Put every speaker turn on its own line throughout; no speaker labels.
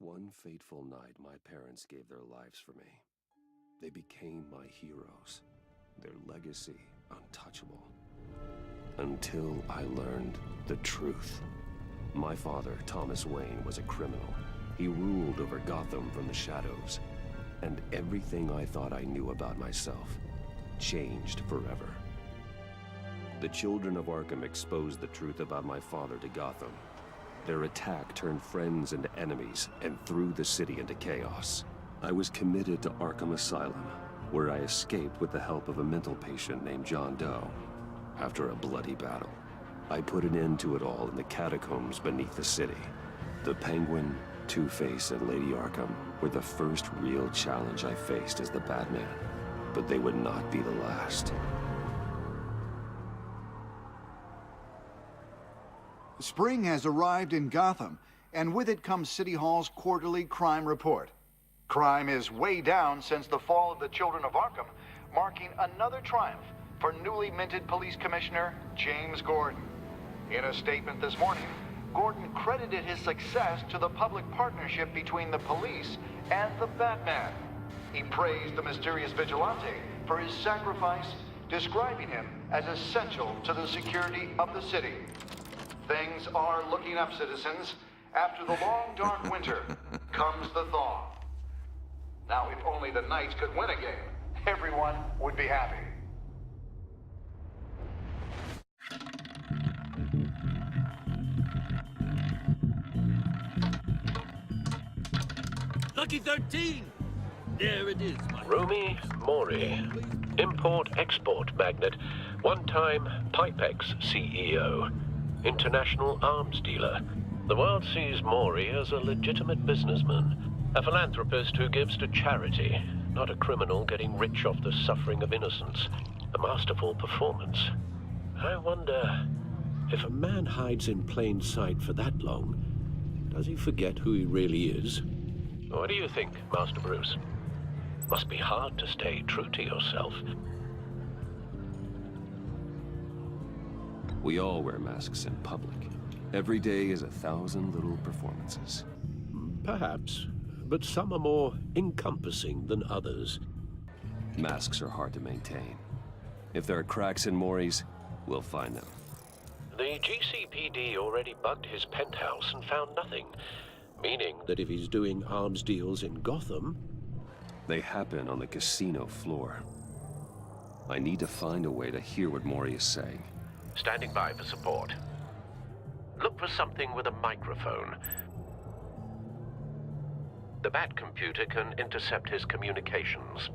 One fateful night, my parents gave their lives for me. They became my heroes, their legacy untouchable. Until I learned the truth. My father, Thomas Wayne, was a criminal. He ruled over Gotham from the shadows. And everything I thought I knew about myself changed forever. The children of Arkham exposed the truth about my father to Gotham. Their attack turned friends into enemies and threw the city into chaos. I was committed to Arkham Asylum, where I escaped with the help of a mental patient named John Doe. After a bloody battle, I put an end to it all in the catacombs beneath the city. The Penguin, Two-Face, and Lady Arkham were the first real challenge I faced as the Batman, but they would not be the last.
Spring has arrived in Gotham, and with it comes City Hall's quarterly crime report. Crime is way down since the fall of the Children of Arkham, marking another triumph for newly minted Police Commissioner James Gordon. In a statement this morning, Gordon credited his success to the public partnership between the police and the Batman. He praised the mysterious vigilante for his sacrifice, describing him as essential to the security of the city. Things are looking up, citizens. After the long, dark winter comes the thaw. Now, if only the Knights could win a game, everyone would be happy.
Lucky 13! There it is, my...
Rumi Mori, import-export magnate, one-time Pipex CEO, international arms dealer. The world sees Mori as a legitimate businessman, a philanthropist who gives to charity, not a criminal getting rich off the suffering of innocence. A masterful performance. I wonder, if a man hides in plain sight for that long, does he forget who he really is? What do you think, Master Bruce? Must be hard to stay true to yourself.
We all wear masks in public. Every day is 1,000 little performances.
Perhaps, but some are more encompassing than others.
Masks are hard to maintain. If there are cracks in Mori's, we'll find them.
The GCPD already bugged his penthouse and found nothing, meaning that if he's doing arms deals in Gotham...
They happen on the casino floor. I need to find a way to hear what Mori is saying.
Standing by for support. Look for something with a microphone. The Bat computer can intercept his communications.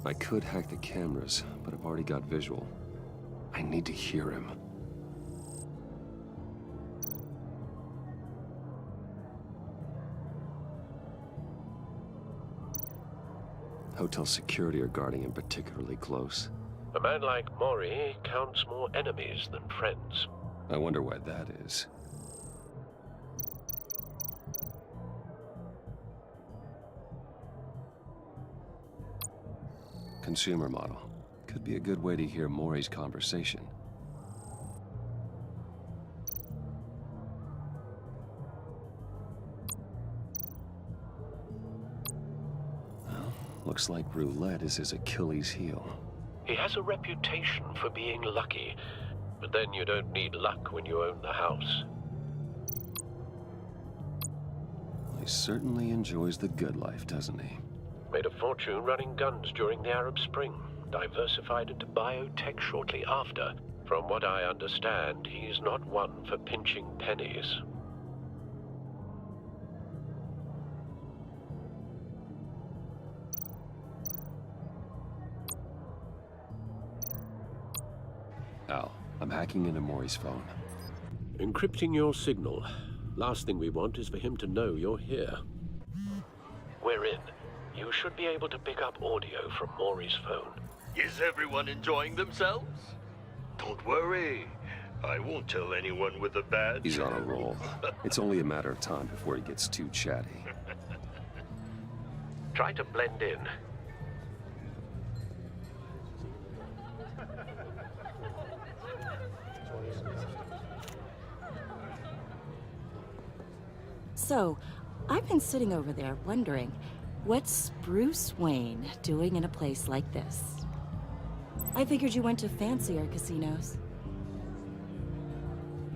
I could hack the cameras, but I've already got visual. I need to hear him. Hotel security are guarding him particularly close.
A man like Mori counts more enemies than friends.
I wonder why that is. Consumer model. Could be a good way to hear Mori's conversation. Well, looks like roulette is his Achilles heel.
He has a reputation for being lucky, but then you don't need luck when you own the house.
He certainly enjoys the good life, doesn't he?
Made a fortune running guns during the Arab Spring. Diversified into biotech shortly after. From what I understand, he's not one for pinching pennies.
Al, I'm hacking into Mori's phone.
Encrypting your signal. Last thing we want is for him to know you're here. We're in. You should be able to pick up audio from Mori's phone.
Is everyone enjoying themselves? Don't worry. I won't tell anyone with a badge.
He's on a roll. It's only a matter of time before he gets too chatty.
Try to blend in.
So, I've been sitting over there wondering, what's Bruce Wayne doing in a place like this? I figured you went to fancier casinos.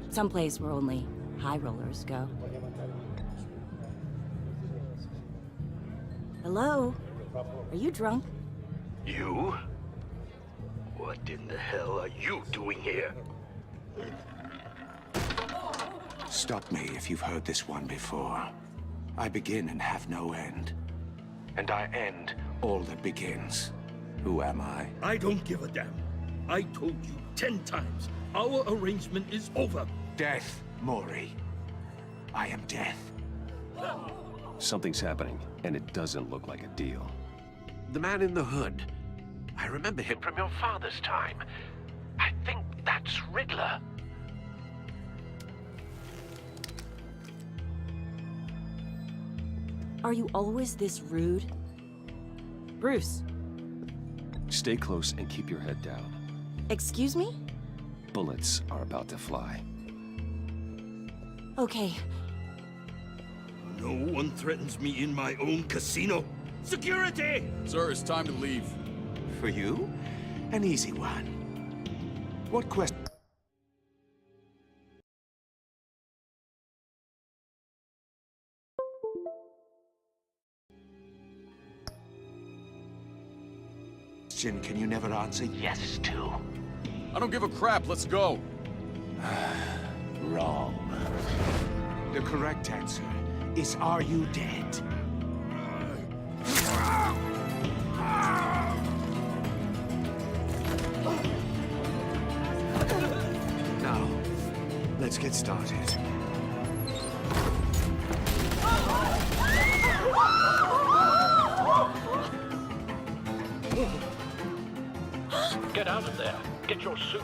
Someplace where only high rollers go. Hello? Are you drunk?
You? What in the hell are you doing here?
Stop me if you've heard this one before. I begin and have no end. And I end all that begins. Who am I?
I don't give a damn. I told you 10 times. Our arrangement is over.
Death, Mori. I am death.
Something's happening, and it doesn't look like a deal.
The man in the hood. I remember him from your father's time. I think that's Riddler.
Are you always this rude? Bruce,
Stay close and keep your head down.
excuse me?
Bullets are about to fly.
Okay,
No one threatens me in my own casino. Security!
Sir, it's time to leave.
For you? An easy one. What question can you never answer yes to?
I don't give a crap. Let's go.
Wrong. The correct answer is, are you dead? Now, let's get started.
Get out of there. Get your suit.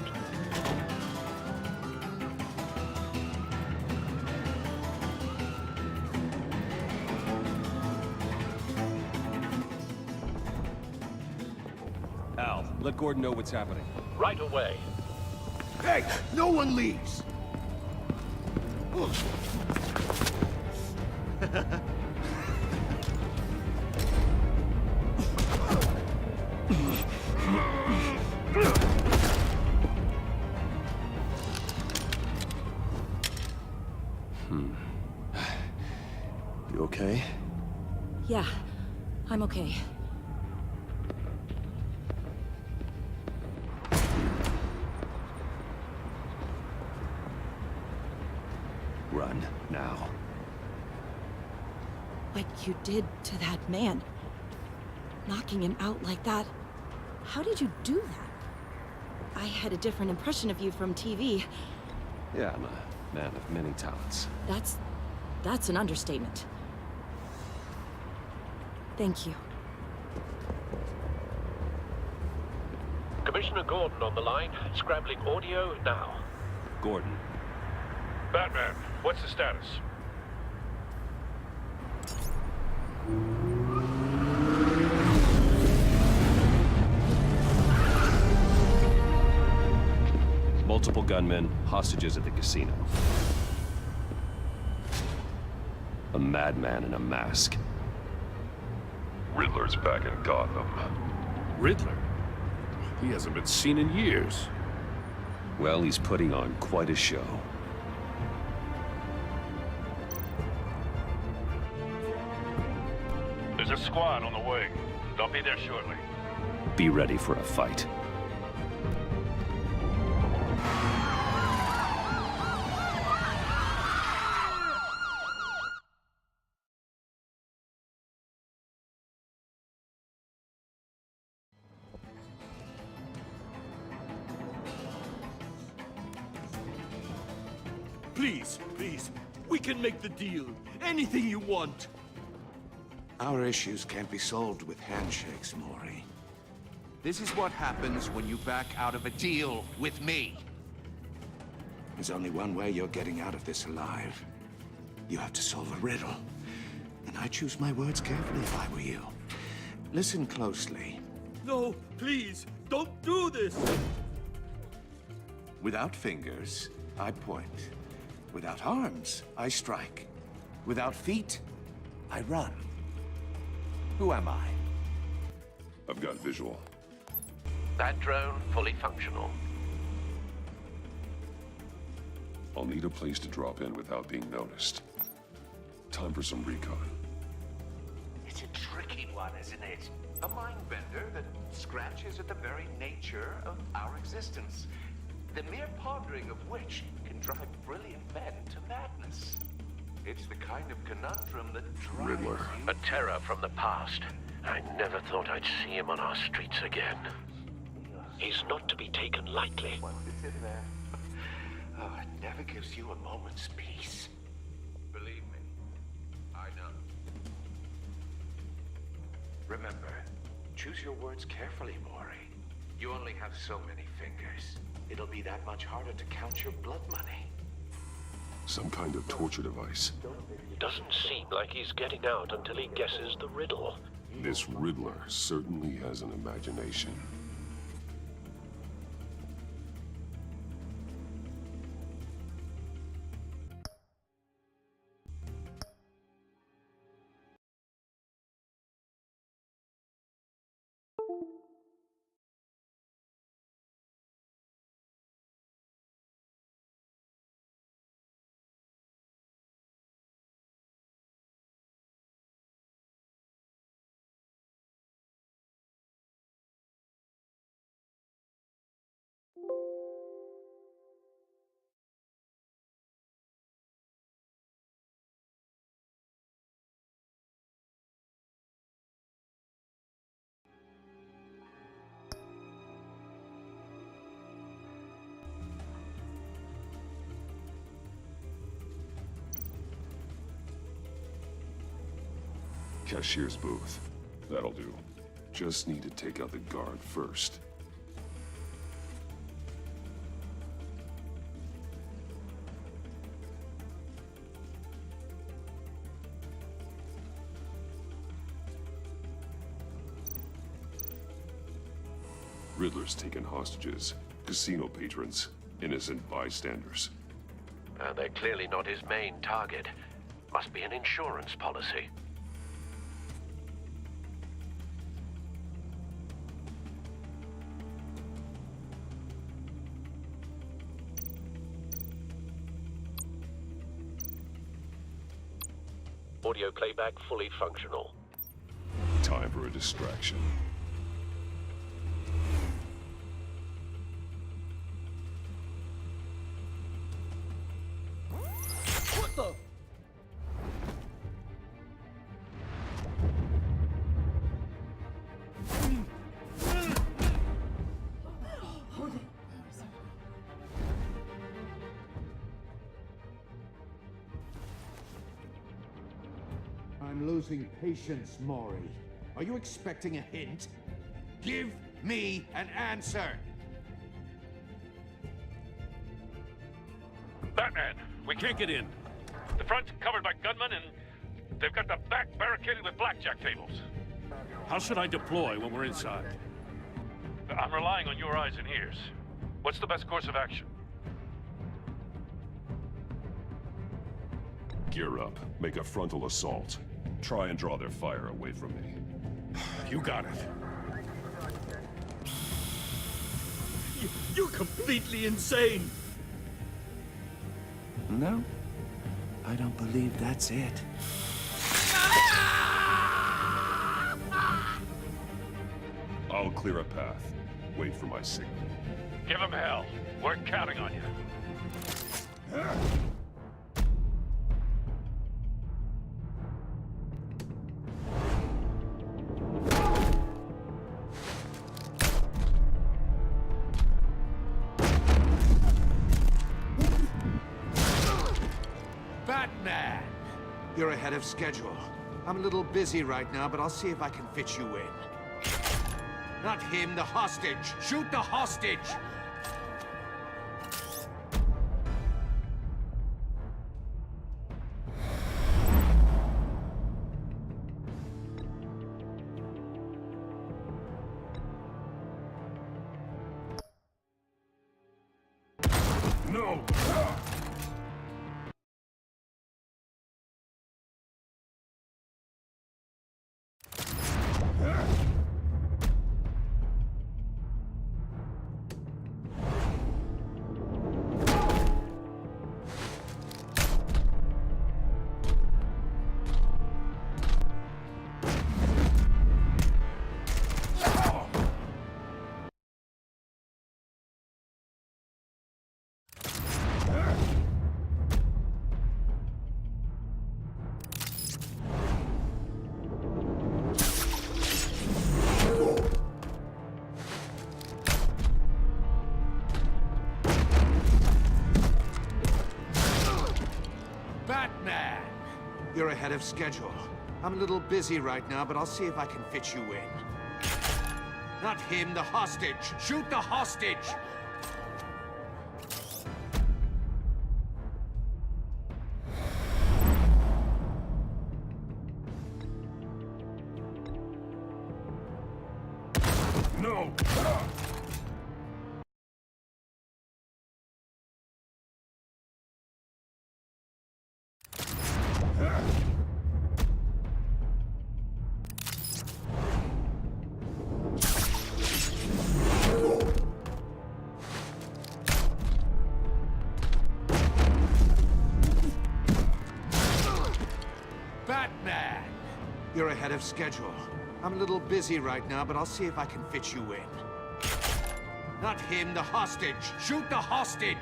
Al, let Gordon know what's happening.
Right away.
Hey, no one leaves!
You okay?
yeah, I'm okay.
Run, now.
What you did to that man, knocking him out like that, How did you do that? I had a different impression of you from TV.
Yeah, I'm a man of many talents.
That's an understatement. Thank you.
Commissioner Gordon on the line, scrambling audio now.
Gordon.
Batman, what's the status?
Multiple gunmen, hostages at the casino. A madman in a mask.
Riddler's back in Gotham.
Riddler? He hasn't been seen in years.
Well, he's putting on quite a show.
There's a squad on the way. They'll be there shortly.
Be ready for a fight.
Please, please, we can make the deal. Anything you want.
Our issues can't be solved with handshakes, Maury.
This is what happens when you back out of a deal with me.
There's only one way you're getting out of this alive. You have to solve a riddle. And I choose my words carefully if I were you. Listen closely.
No, please, don't do this.
Without fingers, I point. Without arms, I strike. Without feet, I run. Who am I?
I've got visual.
That drone fully functional.
I'll need a place to drop in without being noticed. Time for some recon.
It's a tricky one, isn't it? A mind bender that scratches at the very nature of our existence. The mere pondering of which can drive brilliant men to madness. It's the kind of conundrum that drives
Riddler.
you.
A terror from the past. I never thought I'd see him on our streets again. He's not to be taken lightly.
What is in there? Oh, it never gives you a moment's peace. Believe me, I know. Remember, choose your words carefully, Maury. You only have so many fingers. It'll be that much harder to count your blood money.
Some kind of torture device.
Doesn't seem like he's getting out until he guesses the riddle.
This Riddler certainly has an imagination. Cashier's booth. That'll do. Just need to take out the guard first. Riddler's taken hostages, casino patrons, innocent bystanders.
They're clearly not his main target. Must be an insurance policy. Audio playback fully functional.
Time for a distraction.
What the?
I'm losing patience, Maury. Are you expecting a hint? Give me an answer!
Batman, we can't get in. The front's covered by gunmen, and they've got the back barricaded with blackjack tables.
How should I deploy when we're inside?
I'm relying on your eyes and ears. What's the best course of action?
Gear up. Make a frontal assault. Try and draw their fire away from me.
You got it.
You're completely insane!
No, I don't believe that's it.
I'll clear a path. Wait for my signal.
Give him hell. We're counting on you.
Batman! You're ahead of schedule. I'm a little busy right now, but I'll see if I can fit you in. Not him, the hostage! Shoot the hostage!
No!
Batman! You're ahead of schedule. I'm a little busy right now, but I'll see if I can fit you in. Not him, the hostage! Shoot the hostage!
No!
Batman! You're ahead of schedule. I'm a little busy right now, but I'll see if I can fit you in. Not him, the hostage! Shoot the hostage!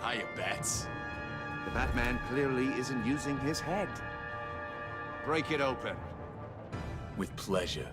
Hiya, Bats. The Batman clearly isn't using his head.
Break it open.
With pleasure.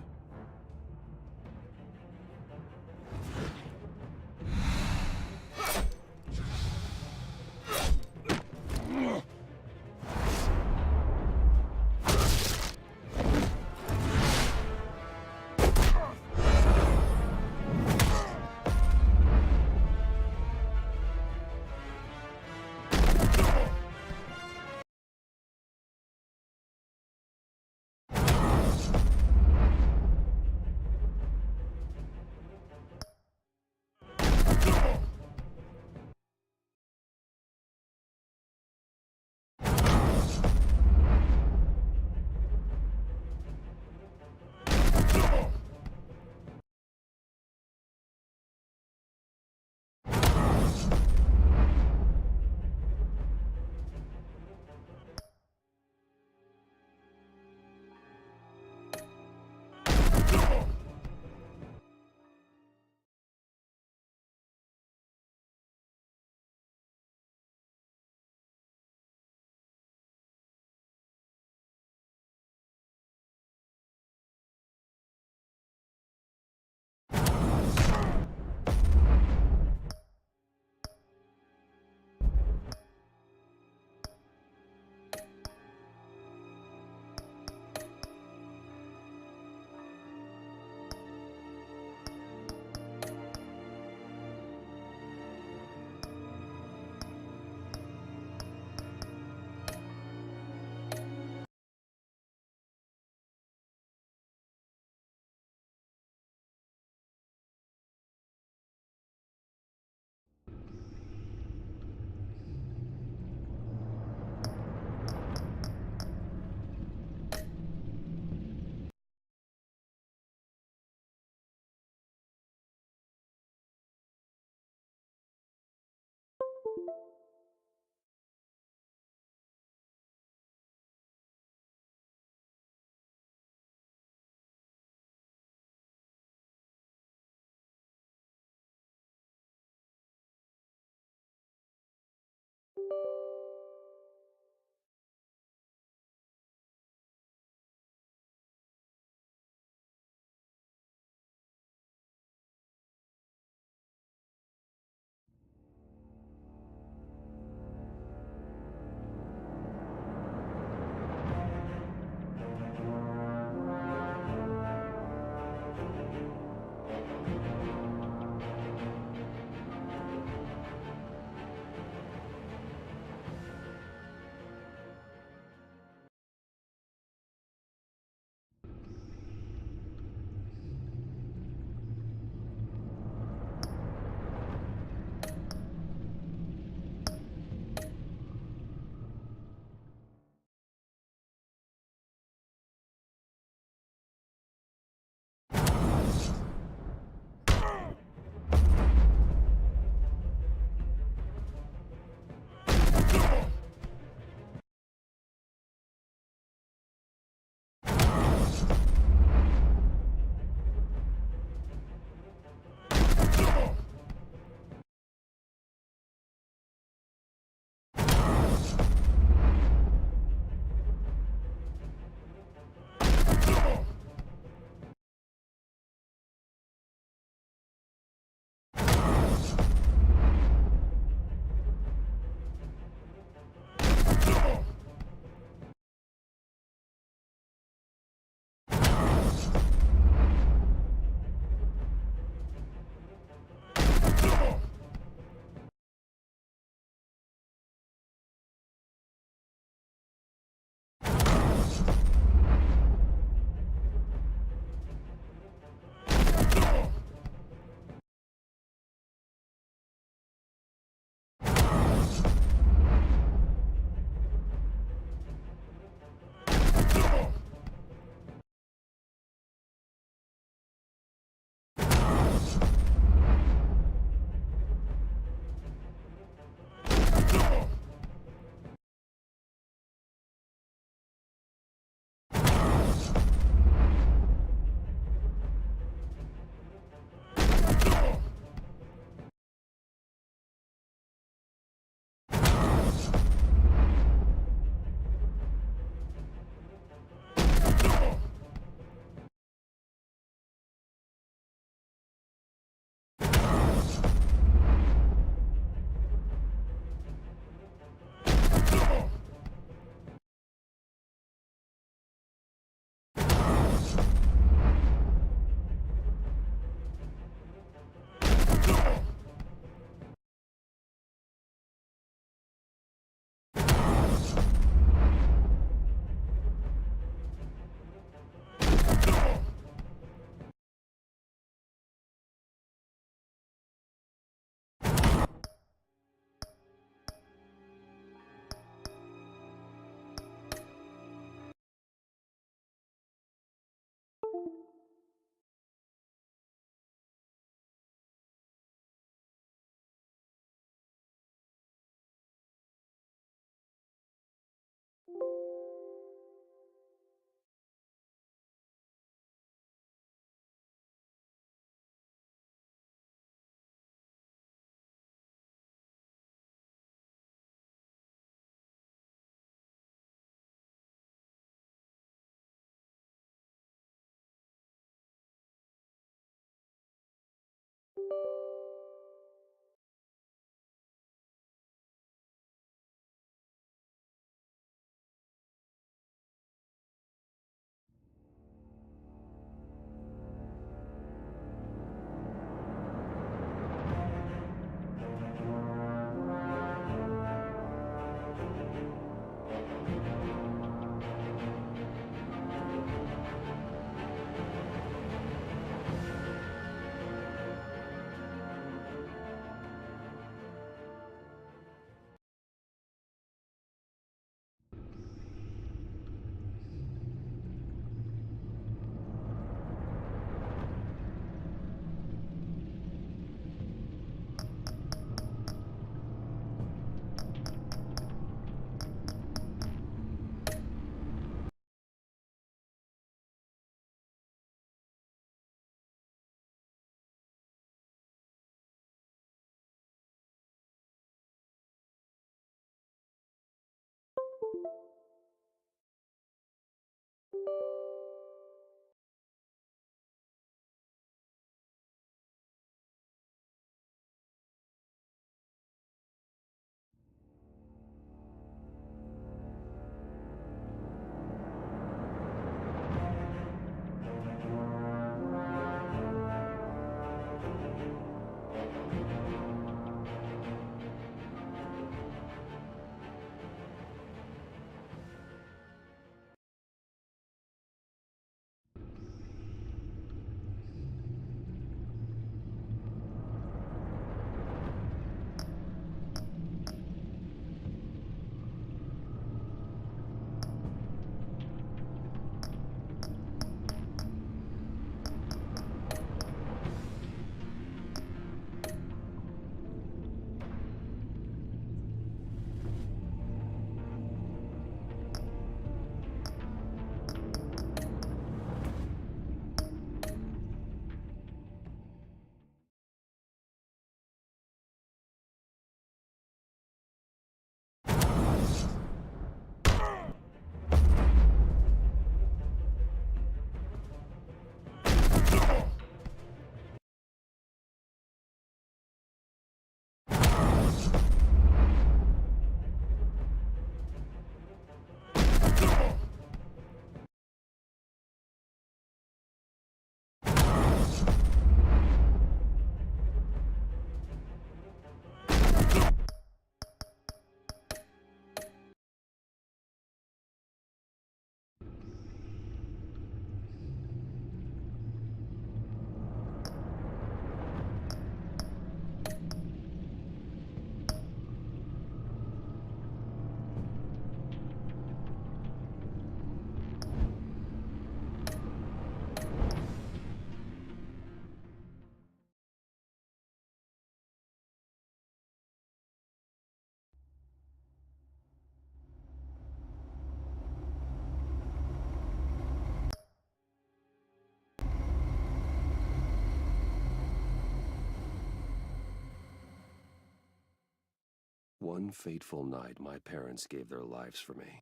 One fateful night, my parents gave their lives for me.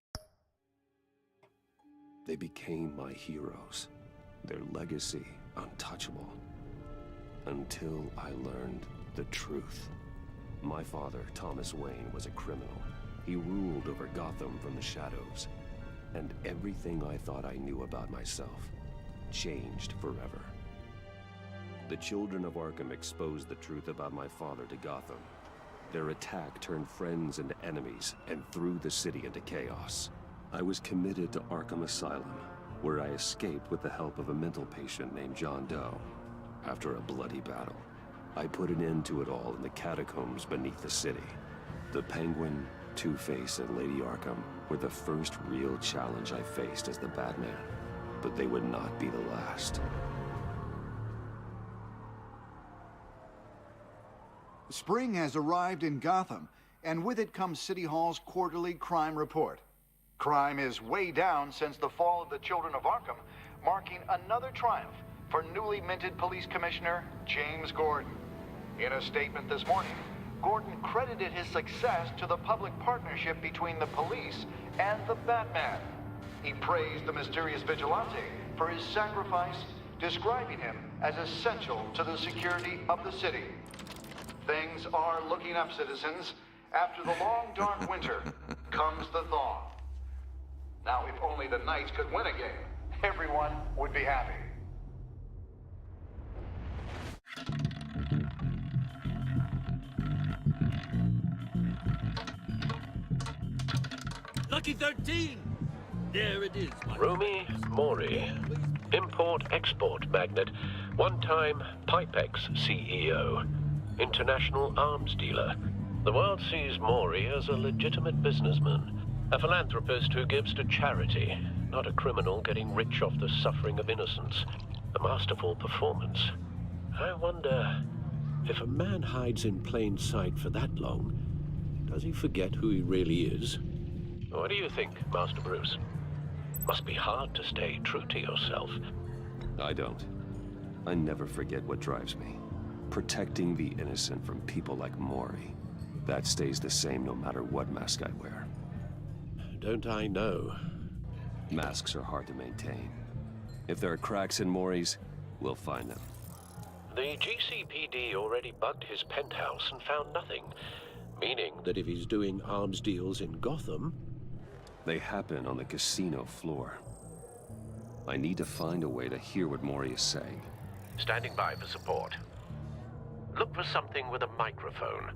They became my heroes, their legacy untouchable. Until I learned the truth. My father, Thomas Wayne, was a criminal. He ruled over Gotham from the shadows. And everything I thought I knew about myself changed forever. The children of Arkham exposed the truth about my father to Gotham. Their attack turned friends into enemies and threw the city into chaos. I was committed to Arkham Asylum, where I escaped with the help of a mental patient named John Doe. After a bloody battle, I put an end to it all in the catacombs beneath the city. The Penguin, Two-Face, and Lady Arkham were the first real challenge I faced as the Batman, but they would not be the last.
Spring has arrived in Gotham, and with it comes City Hall's quarterly crime report. Crime is way down since the fall of the Children of Arkham, marking another triumph for newly minted Police Commissioner James Gordon. In a statement this morning, Gordon credited his success to the public partnership between the police and the Batman. He praised the mysterious vigilante for his sacrifice, describing him as essential to the security of the city. Things are looking up, citizens. After the long, dark winter comes the thaw. Now, if only the Knights could win a game, everyone would be happy.
Lucky 13! There it is,
Rumi Mori, import-export magnate, one-time Pipex CEO, international arms dealer. The world sees Mori as a legitimate businessman, a philanthropist who gives to charity, not a criminal getting rich off the suffering of innocence. A masterful performance. I wonder, if a man hides in plain sight for that long, does he forget who he really is? What do you think, Master Bruce? Must be hard to stay true to yourself.
I don't. I never forget what drives me. Protecting the innocent from people like Mori. That stays the same no matter what mask I wear.
Don't I know?
Masks are hard to maintain. If there are cracks in Mori's, we'll find them.
The GCPD already bugged his penthouse and found nothing. Meaning that if he's doing arms deals in Gotham...
They happen on the casino floor. I need to find a way to hear what Mori is saying.
Standing by for support. Look for something with a microphone.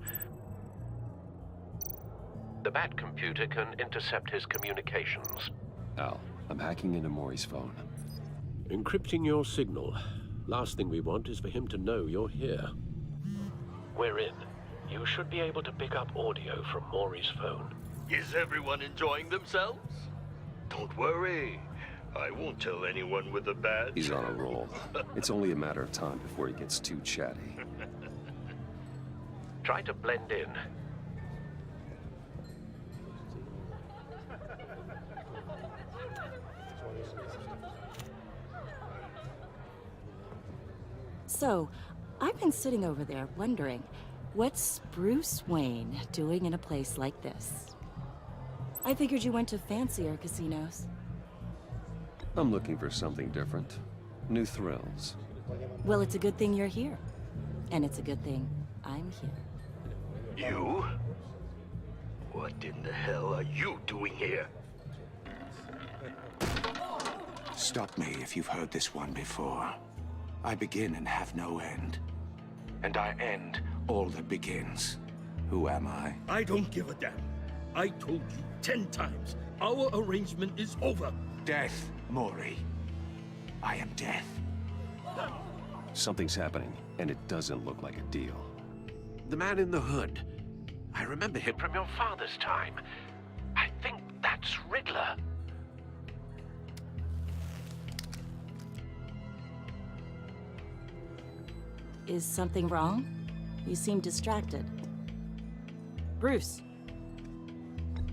The Bat computer can intercept his communications.
Al, I'm hacking into Mori's phone.
Encrypting your signal. Last thing we want is for him to know you're here. We're in. You should be able to pick up audio from Mori's phone.
Is everyone enjoying themselves? Don't worry. I won't tell anyone with a badge.
He's on a roll. It's only a matter of time before he gets too chatty.
Try to blend in.
So, I've been sitting over there wondering, what's Bruce Wayne doing in a place like this? I figured you went to fancier casinos.
I'm looking for something different. New thrills.
Well, it's a good thing you're here. And it's a good thing I'm here.
You? What in the hell are you doing here?
Stop me if you've heard this one before. I begin and have no end. And I end all that begins. Who am I?
I don't give a damn. I told you 10 times. Our arrangement is over.
Death, Mori. I am death.
Something's happening, and it doesn't look like a deal.
The man in the hood. I remember him from your father's time. I think that's Riddler.
Is something wrong? You seem distracted. Bruce.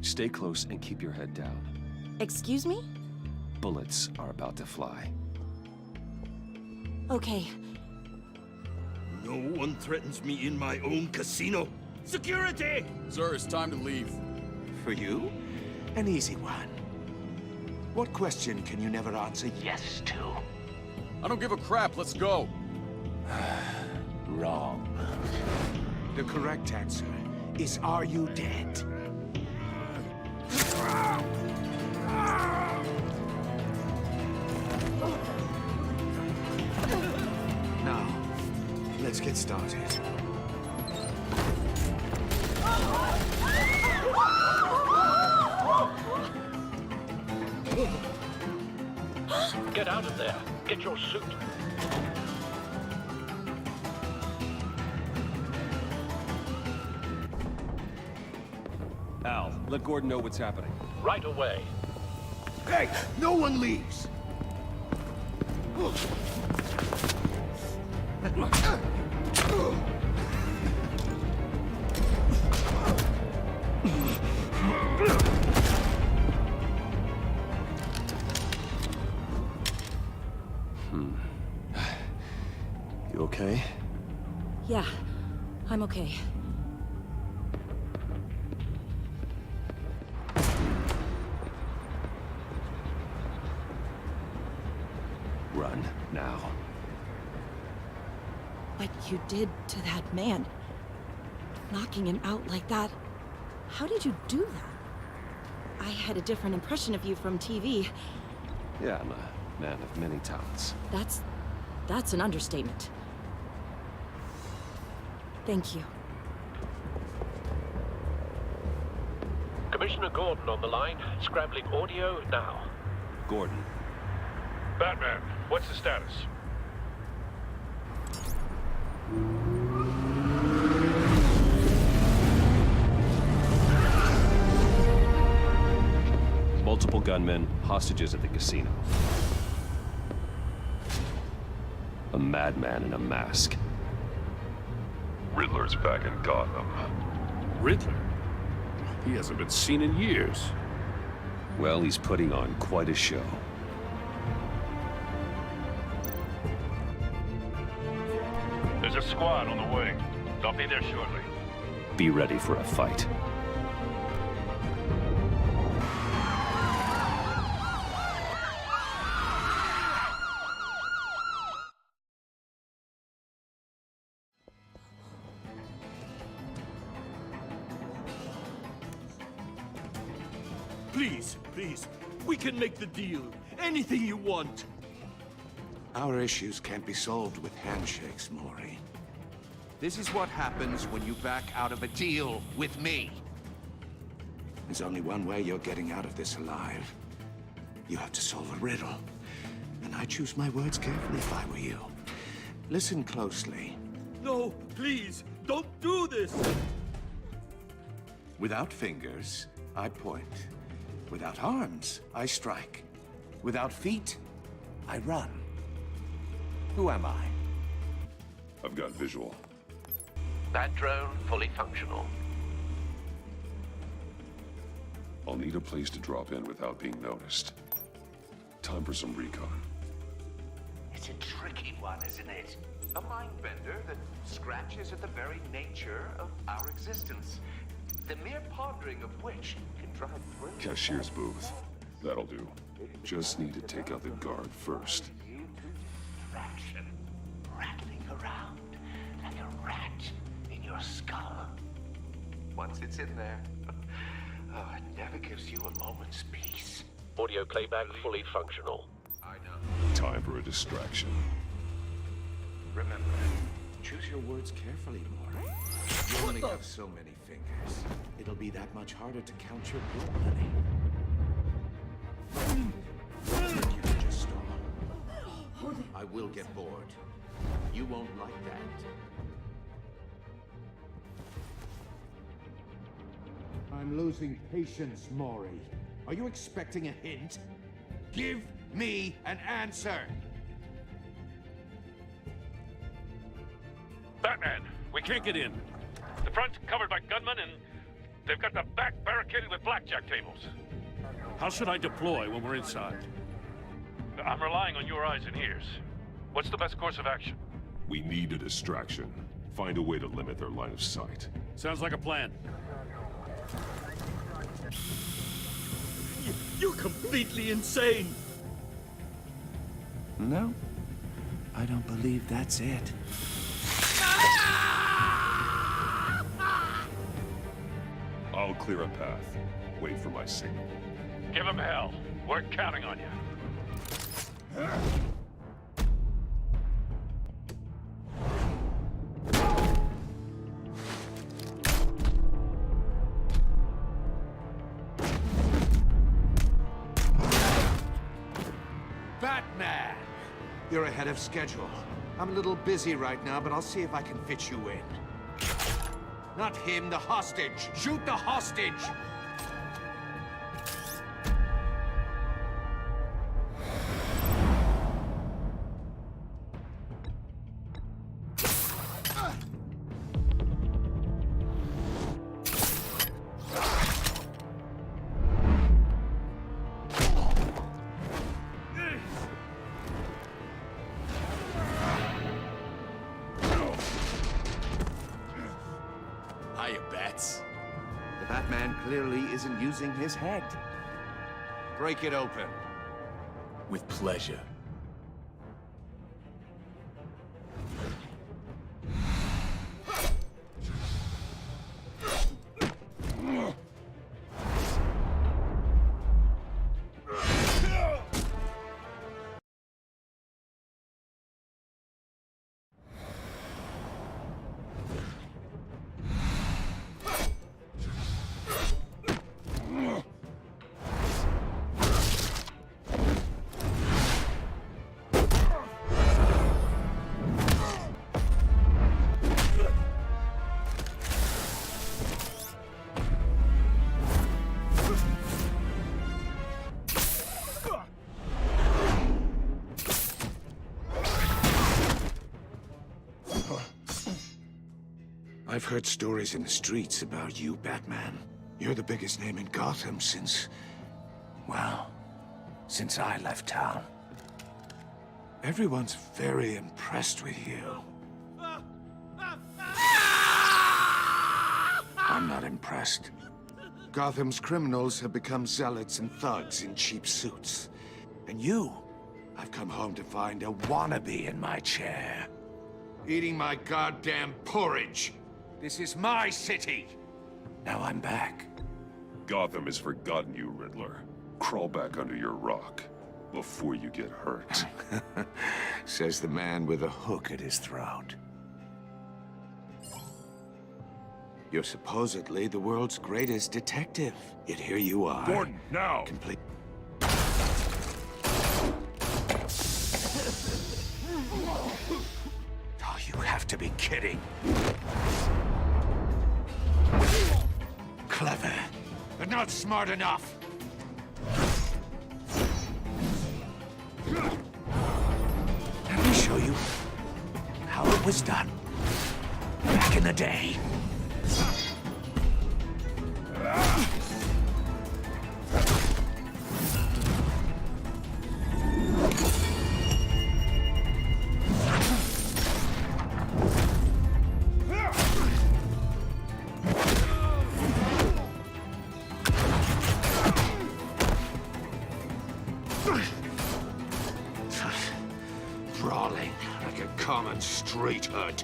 Stay close and keep your head down.
Excuse me?
Bullets are about to fly.
Okay.
No one threatens me in my own casino.
Security!
Sir, it's time to leave.
For you? An easy one. What question can you never answer yes to?
I don't give a crap. Let's go.
Wrong. The correct answer is, are you dead? Now, let's get started.
Get out of there. Get your suit.
Al, let Gordon know what's happening.
Right away.
Hey, no one leaves!
You okay?
Yeah, I'm okay.
Run, now.
What you did to that man, knocking him out like that, how did you do that? I had a different impression of you from TV.
Yeah, I'm a man of many talents.
That's an understatement. Thank you.
Commissioner Gordon on the line. Scrambling audio now.
Gordon.
Batman, what's the status?
Multiple gunmen, hostages at the casino. A madman in a mask.
Riddler's back in Gotham.
Riddler? He hasn't been seen in years.
Well, he's putting on quite a show.
There's a squad on the way. They'll be there shortly.
Be ready for a fight.
Please, please, we can make the deal. Anything you want.
Our issues can't be solved with handshakes, Maury.
This is what happens when you back out of a deal with me.
There's only one way you're getting out of this alive. You have to solve a riddle. And I choose my words carefully if I were you. Listen closely.
No, please, don't do this!
Without fingers, I point. Without arms, I strike. Without feet, I run. Who am I?
I've got visual.
That drone fully functional.
I'll need a place to drop in without being noticed. Time for some recon.
It's a tricky one, isn't it? A mind bender that scratches at the very nature of our existence. The mere pondering of which can drive brilliant...
Cashier's booth. That'll do. Just need to take out the guard first.
Fraction, rattling around like a rat in your skull. Once it's in there, oh, it never gives you a moment's peace.
Audio playback fully functional.
I know.
Time for a distraction.
Remember, choose your words carefully, Maury. You only have so many fingers. It'll be that much harder to count your blood money. You can just stall. I will get bored. You won't like that. I'm losing patience, Maury. Are you expecting a hint? Give me an answer!
Batman, we can't get in. The front's covered by gunmen, and they've got the back barricaded with blackjack tables.
How should I deploy when we're inside?
I'm relying on your eyes and ears. What's the best course of action?
We need a distraction. Find a way to limit their line of sight.
Sounds like a plan.
You're completely insane!
No, I don't believe that's it.
I'll clear a path. Wait for my signal.
Give him hell. We're counting on you.
Batman! You're ahead of schedule. I'm a little busy right now, but I'll see if I can fit you in. Not him, the hostage! Shoot the hostage!
Hiya, Bats.
The Batman clearly isn't using his head. Break it open.
With pleasure.
I've heard stories in the streets about you, Batman. You're the biggest name in Gotham since... well, since I left town. Everyone's very impressed with you. I'm not impressed. Gotham's criminals have become zealots and thugs in cheap suits. And you, I've come home to find a wannabe in my chair. Eating my goddamn porridge. This is my city. Now I'm back.
Gotham has forgotten you, Riddler. Crawl back under your rock before you get hurt.
Says the man with a hook at his throat. You're supposedly the world's greatest detective. Yet here you are.
Gordon, now!
Complete. Oh, you have to be kidding. Clever, but not smart enough. Let me show you how it was done back in the day. Brawling like a common street hood.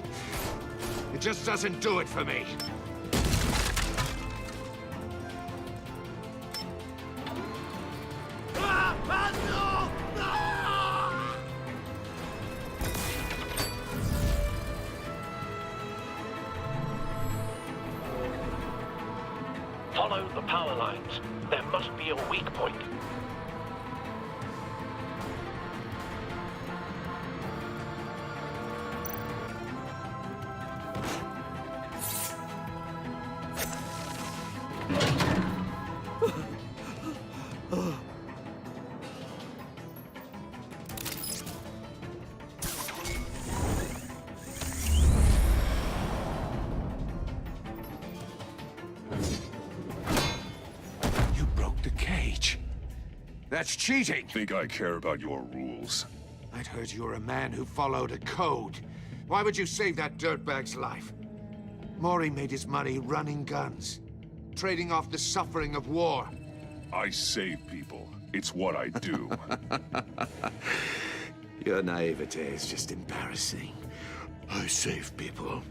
It just doesn't do it for me.
Follow the power lines. There must be a weak point.
You broke the cage. That's cheating.
Think I care about your rules?
I'd heard you were a man who followed a code. Why would you save that dirtbag's life? Maury made his money running guns, trading off the suffering of war.
I save people. It's what I do.
Your naivete is just embarrassing. I save people.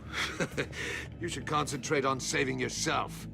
You should concentrate on saving yourself.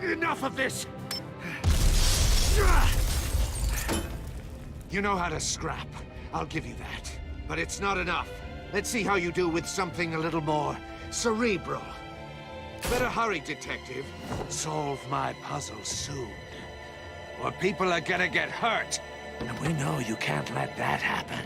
Enough of this! You know how to scrap. I'll give you that. But it's not enough. Let's see how you do with something a little more cerebral. Better hurry, detective. Solve my puzzle soon. Or people are gonna get hurt. And we know you can't let that happen.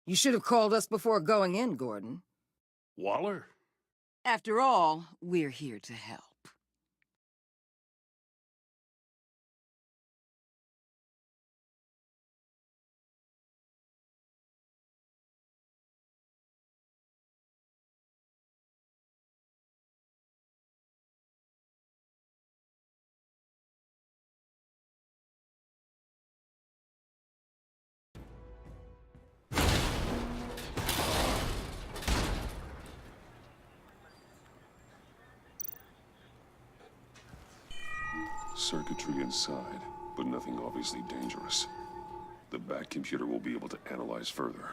You should have called us before going in, Gordon.
Waller?
After all, we're here to help.
Circuitry inside, but nothing obviously dangerous. The back computer will be able to analyze further.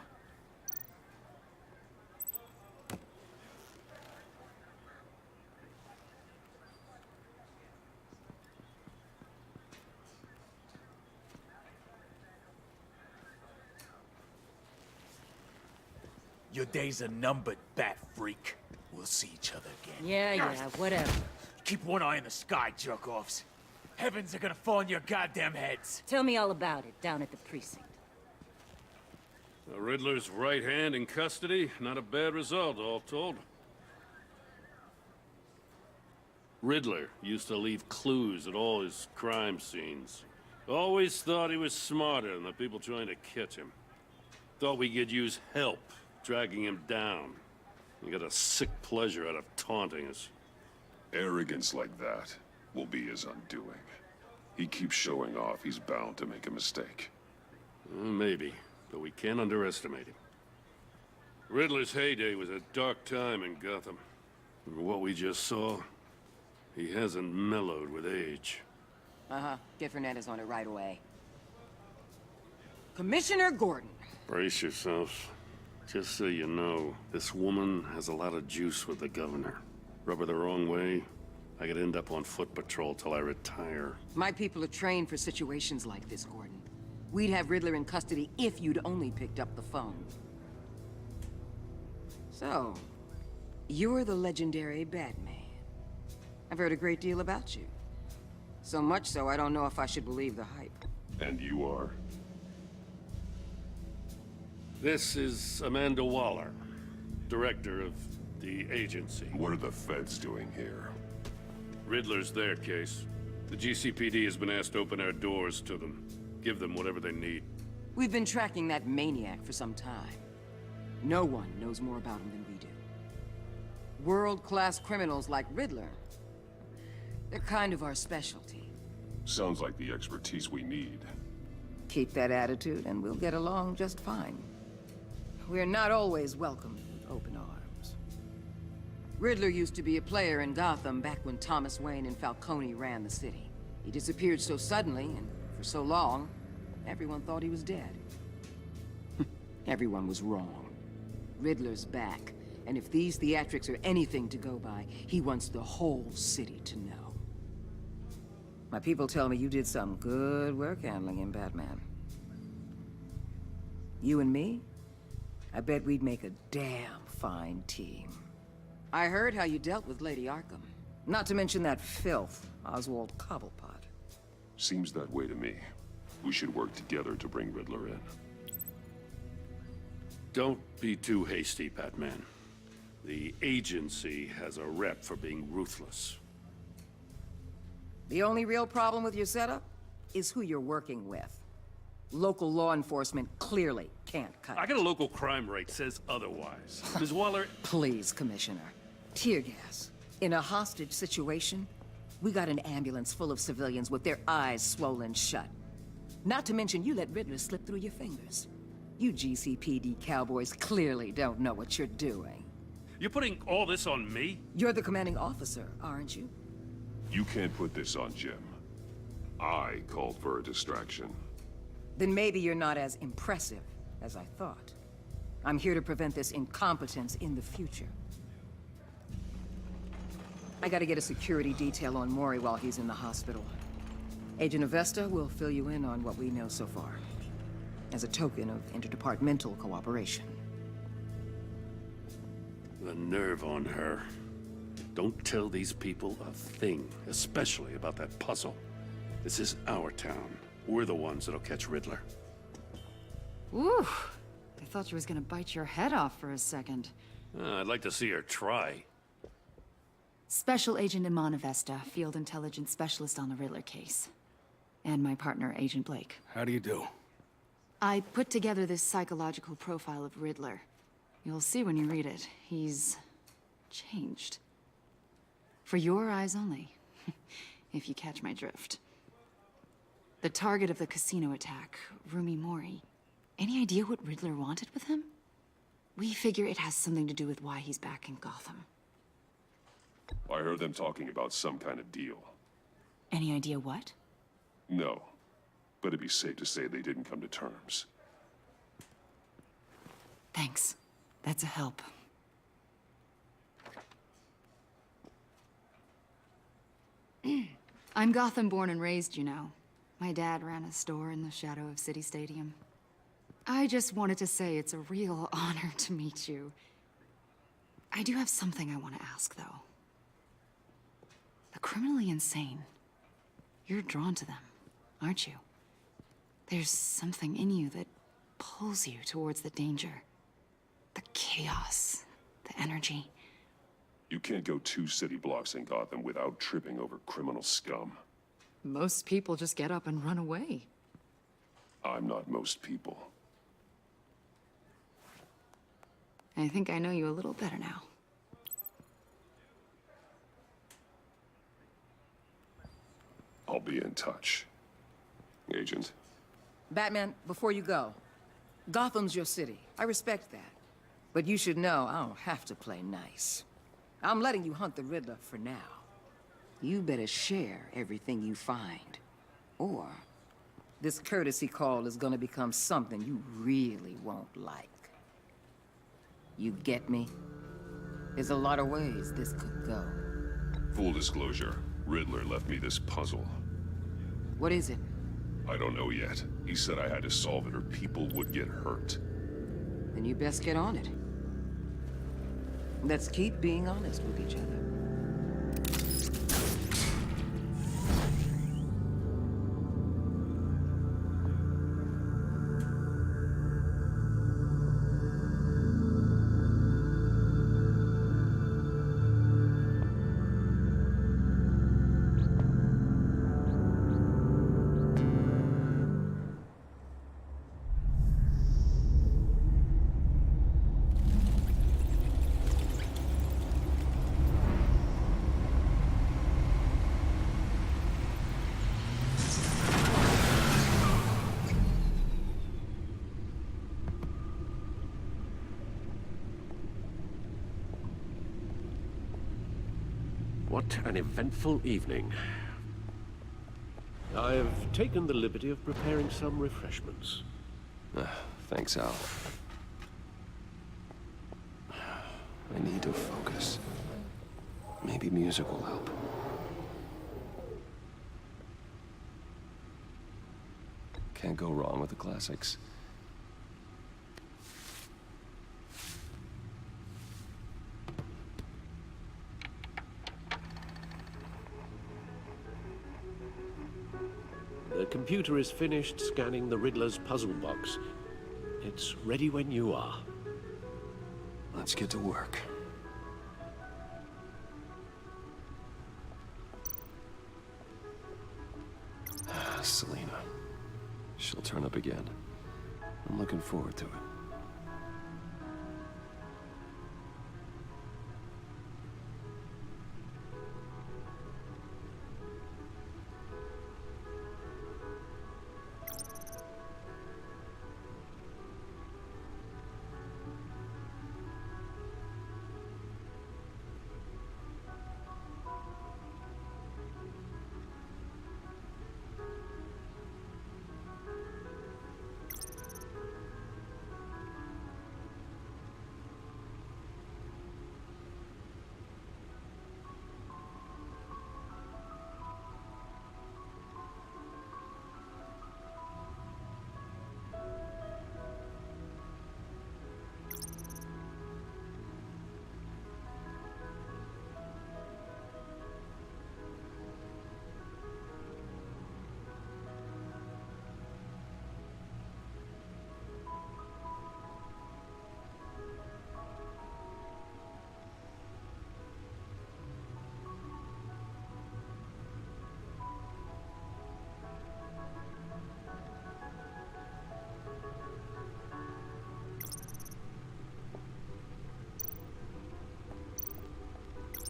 Your days are numbered, bat freak. We'll see each other again.
Yeah, whatever.
Keep one eye in the sky, jerk-offs. Heavens are gonna fall on your goddamn heads.
Tell me all about it down at the precinct.
The Riddler's right hand in custody. Not a bad result, all told. Riddler used to leave clues at all his crime scenes. Always thought he was smarter than the people trying to catch him. Thought we could use help dragging him down. He got a sick pleasure out of taunting us.
Arrogance like that will be his undoing. He keeps showing off, he's bound to make a mistake.
Maybe, but we can't underestimate him. Riddler's heyday was a dark time in Gotham. And what we just saw, he hasn't mellowed with age.
Get Fernandez on it right away. Commissioner Gordon.
Brace yourselves. Just so you know, this woman has a lot of juice with the governor. Rub her the wrong way, I could end up on foot patrol till I retire.
My people are trained for situations like this, Gordon. We'd have Riddler in custody if you'd only picked up the phone. So, you're the legendary Batman. I've heard a great deal about you. So much so, I don't know if I should believe the hype.
And you are?
This is Amanda Waller, director of the agency.
What are the feds doing here?
Riddler's their case. The GCPD has been asked to open our doors to them. Give them whatever they need.
We've been tracking that maniac for some time. No one knows more about him than we do. World-class criminals like Riddler, they're kind of our specialty.
Sounds like the expertise we need.
Keep that attitude and we'll get along just fine. We're not always welcomed with open arms. Riddler used to be a player in Gotham back when Thomas Wayne and Falcone ran the city. He disappeared so suddenly and for so long, everyone thought he was dead. Everyone was wrong. Riddler's back, and if these theatrics are anything to go by, he wants the whole city to know. My people tell me you did some good work handling him, Batman. You and me? I bet we'd make a damn fine team. I heard how you dealt with Lady Arkham. Not to mention that filth, Oswald Cobblepot.
Seems that way to me. We should work together to bring Riddler in.
Don't be too hasty, Batman. The agency has a rep for being ruthless.
The only real problem with your setup is who you're working with. Local law enforcement clearly can't cut it.
I got a local crime rate says otherwise. Ms. Waller...
Please, Commissioner. Tear gas. In a hostage situation, we got an ambulance full of civilians with their eyes swollen shut. Not to mention you let Riddler slip through your fingers. You GCPD cowboys clearly don't know what you're doing.
You're putting all this on me?
You're the commanding officer, aren't you?
You can't put this on Jim. I called for a distraction.
Then maybe you're not as impressive as I thought. I'm here to prevent this incompetence in the future. I gotta get a security detail on Mori while he's in the hospital. Agent Avesta will fill you in on what we know so far, as a token of interdepartmental cooperation.
The nerve on her. Don't tell these people a thing, especially about that puzzle. This is our town. We're the ones that'll catch Riddler.
Ooh, I thought she was gonna bite your head off for a second.
I'd like to see her try.
Special Agent Iman Avesta, Field Intelligence Specialist on the Riddler case. And my partner, Agent Blake.
How do you do?
I put together this psychological profile of Riddler. You'll see when you read it. He's changed. For your eyes only, if you catch my drift. The target of the casino attack, Rumi Mori. Any idea what Riddler wanted with him? We figure it has something to do with why he's back in Gotham.
I heard them talking about some kind of deal.
Any idea what?
No, but it'd be safe to say they didn't come to terms.
Thanks. That's a help. I'm Gotham born and raised, you know. My dad ran a store in the shadow of City Stadium. I just wanted to say it's a real honor to meet you. I do have something I want to ask, though. The criminally insane. You're drawn to them, aren't you? There's something in you that pulls you towards the danger. The chaos, the energy.
You can't go 2 city blocks in Gotham without tripping over criminal scum.
Most people just get up and run away.
I'm not most people.
I think I know you a little better now.
I'll be in touch. Agent.
Batman, before you go, Gotham's your city. I respect that. But you should know I don't have to play nice. I'm letting you hunt the Riddler for now. You better share everything you find. Or this courtesy call is gonna become something you really won't like. You get me? There's a lot of ways this could go.
Full disclosure, Riddler left me this puzzle.
What is it?
I don't know yet. He said I had to solve it or people would get hurt.
Then you best get on it. Let's keep being honest with each other.
What an eventful evening. I have taken the liberty of preparing some refreshments.
Thanks, Al. I need to focus. Maybe music will help. Can't go wrong with the classics.
The computer is finished scanning the Riddler's puzzle box. It's ready when you are.
Let's get to work. Selena. She'll turn up again. I'm looking forward to it.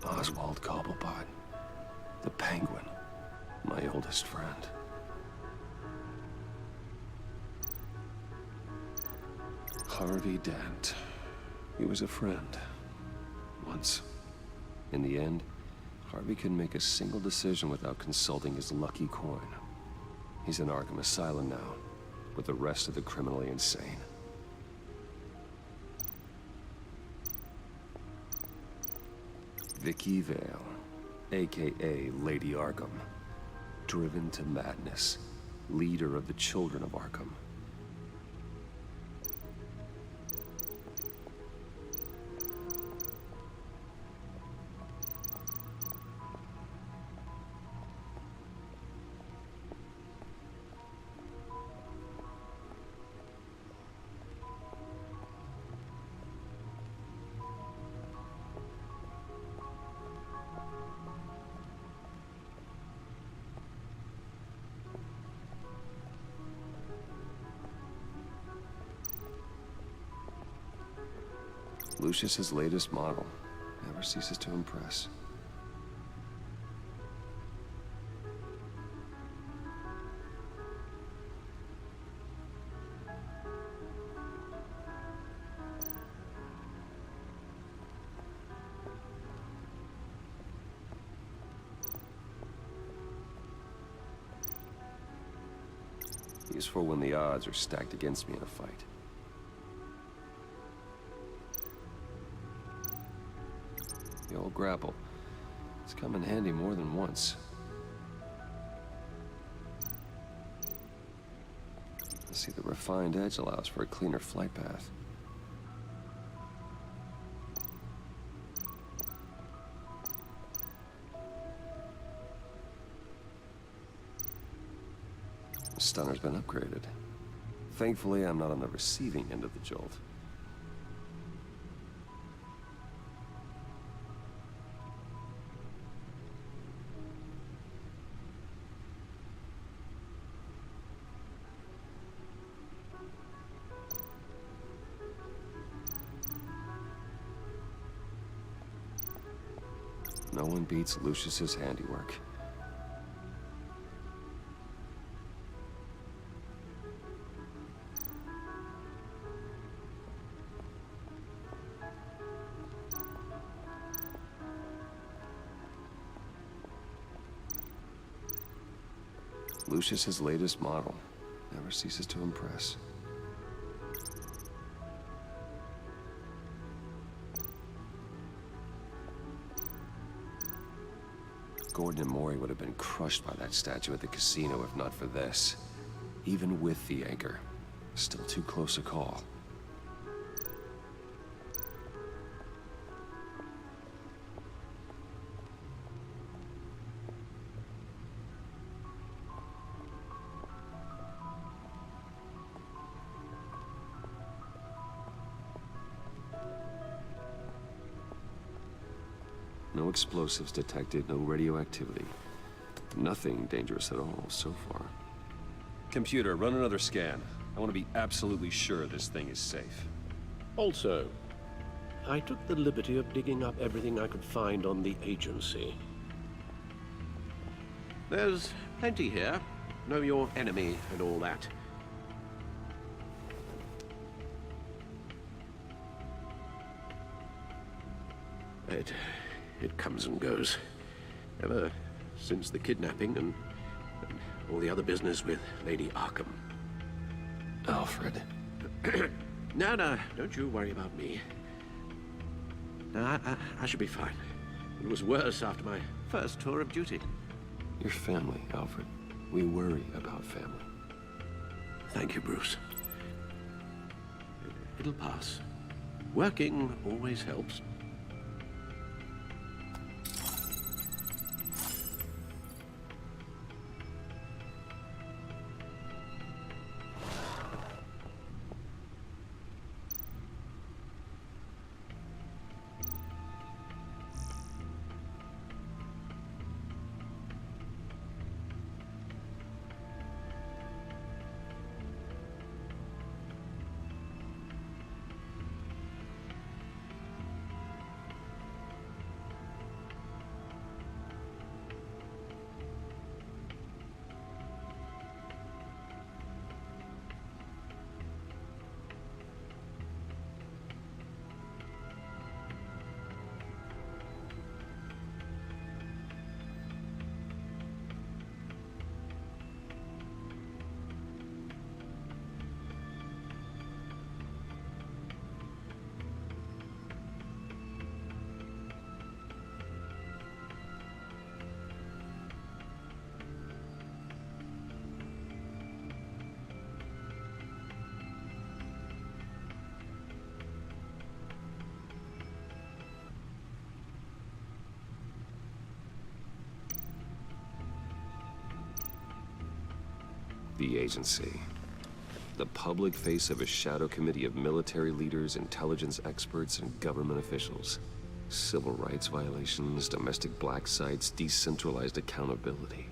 Oswald Cobblepot, the Penguin, my oldest friend. Harvey Dent. He was a friend. Once. In the end, Harvey couldn't make a single decision without consulting his lucky coin. He's in Arkham Asylum now, with the rest of the criminally insane. Vicky Vale, aka Lady Arkham. Driven to madness. Leader of the Children of Arkham. Lucius's latest model. Never ceases to impress. Useful when the odds are stacked against me in a fight. The old grapple. It's come in handy more than once. I see the refined edge allows for a cleaner flight path. The stunner's been upgraded. Thankfully, I'm not on the receiving end of the jolt. No one beats Lucius's handiwork. Lucius's latest model. Never ceases to impress. Gordon and Maury would have been crushed by that statue at the casino if not for this. Even with the anchor, still too close a call. No explosives detected, no radioactivity. Nothing dangerous at all so far. Computer, run another scan. I want to be absolutely sure this thing is safe.
Also, I took the liberty of digging up everything I could find on the agency. There's plenty here. Know your enemy and all that. It comes and goes. Ever since the kidnapping and all the other business with Lady Arkham.
Alfred.
No, don't you worry about me. No, I should be fine. It was worse after my first tour of duty.
Your family, Alfred. We worry about family.
Thank you, Bruce. It'll pass. Working always helps.
The agency. The public face of a shadow committee of military leaders, intelligence experts, and government officials. Civil rights violations, domestic black sites, decentralized accountability.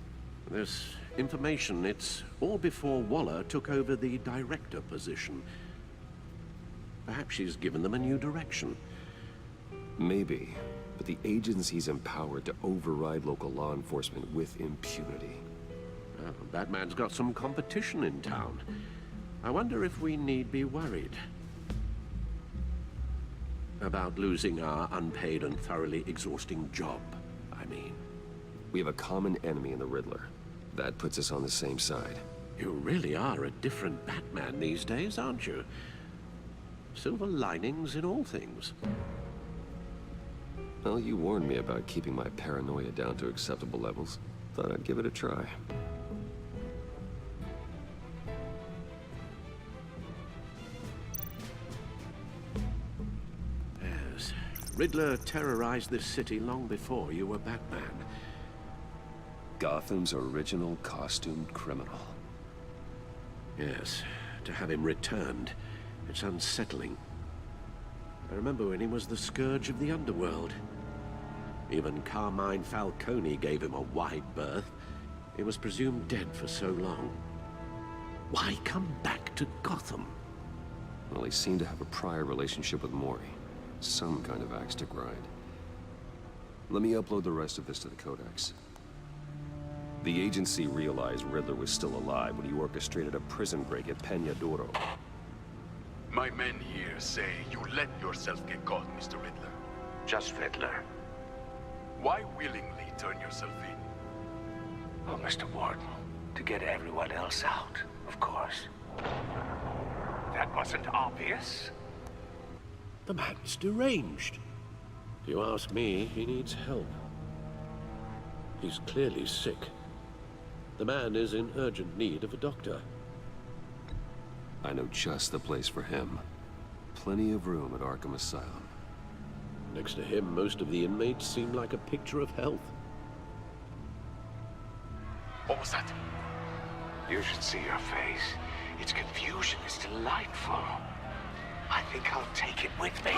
This information, it's all before Waller took over the director position. Perhaps she's given them a new direction.
Maybe, but the agency's empowered to override local law enforcement with impunity.
Well, Batman's got some competition in town. I wonder if we need be worried about losing our unpaid and thoroughly exhausting job, I mean.
We have a common enemy in the Riddler. That puts us on the same side.
You really are a different Batman these days, aren't you? Silver linings in all things.
Well, you warned me about keeping my paranoia down to acceptable levels. Thought I'd give it a try.
Yes. Riddler terrorized this city long before you were Batman.
Gotham's original costumed criminal.
Yes. To have him returned, it's unsettling. I remember when he was the scourge of the underworld. Even Carmine Falcone gave him a wide berth. He was presumed dead for so long. Why come back to Gotham?
Well, he seemed to have a prior relationship with Maury. Some kind of axe to grind. Let me upload the rest of this to the Codex. The agency realized Riddler was still alive when he orchestrated a prison break at Peña Duro.
My men here say you let yourself get caught, Mr. Riddler.
Just Riddler.
Why willingly turn yourself in?
Oh, Mr. Warden,
To get everyone else out, of course.
That wasn't obvious.
The man's deranged. If you ask me, he needs help. He's clearly sick. The man is in urgent need of a doctor.
I know just the place for him. Plenty of room at Arkham Asylum.
Next to him, most of the inmates seem like a picture of health.
What was that? You should see your face. Its confusion is delightful. I think I'll take it with me.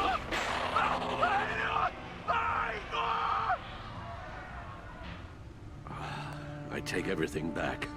I take everything back.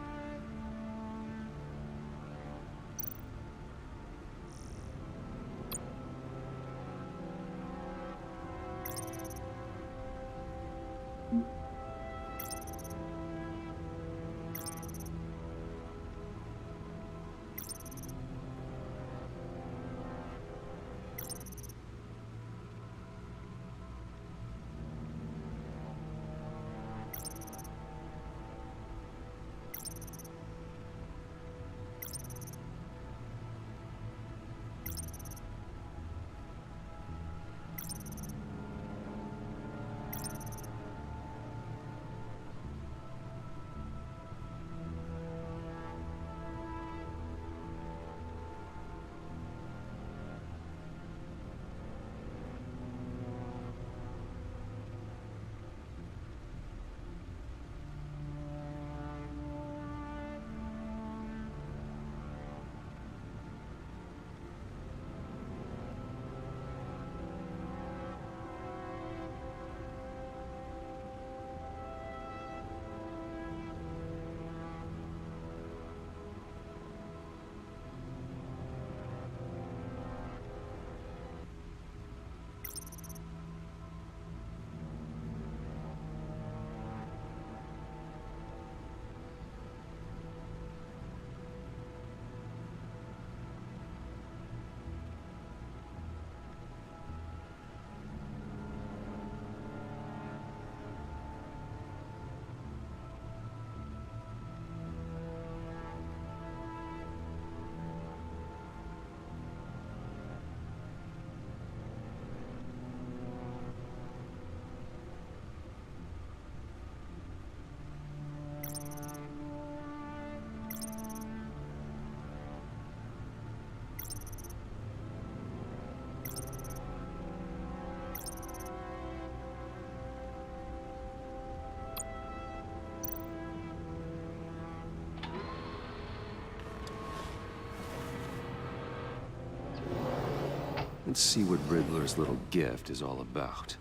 Let's see what Riddler's little gift is all about.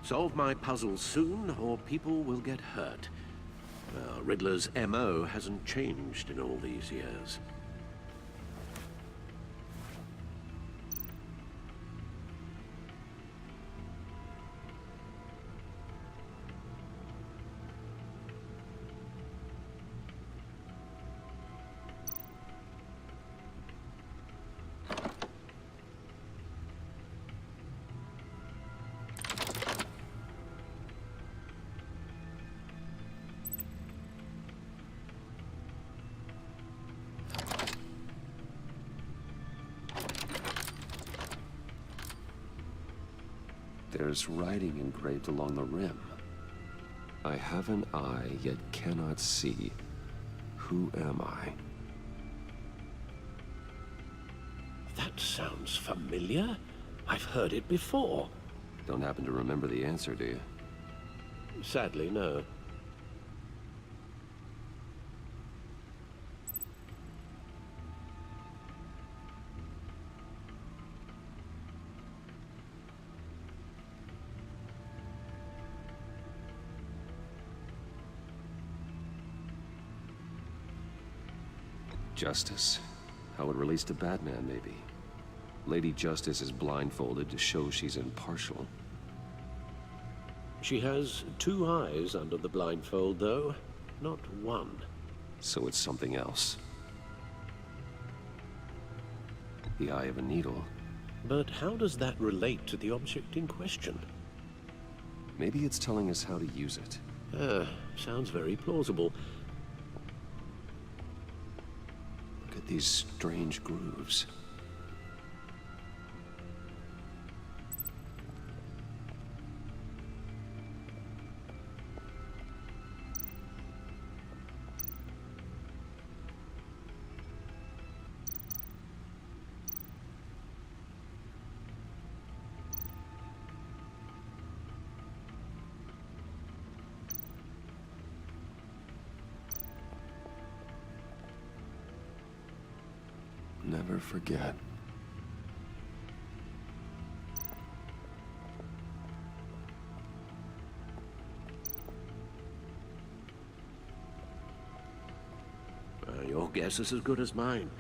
Solve my puzzle soon, or people will get hurt. Riddler's MO hasn't changed in all these years.
There's writing engraved along the rim. I have an eye, yet cannot see. Who am I?
That sounds familiar. I've heard it before.
Don't happen to remember the answer, do you?
Sadly, no.
Justice. How it relates to Batman, maybe. Lady Justice is blindfolded to show she's impartial.
She has two eyes under the blindfold, though, not one.
So it's something else. The eye of a needle.
But how does that relate to the object in question?
Maybe it's telling us how to use it.
Sounds very plausible.
these strange grooves. Never forget.
Your guess is as good as mine.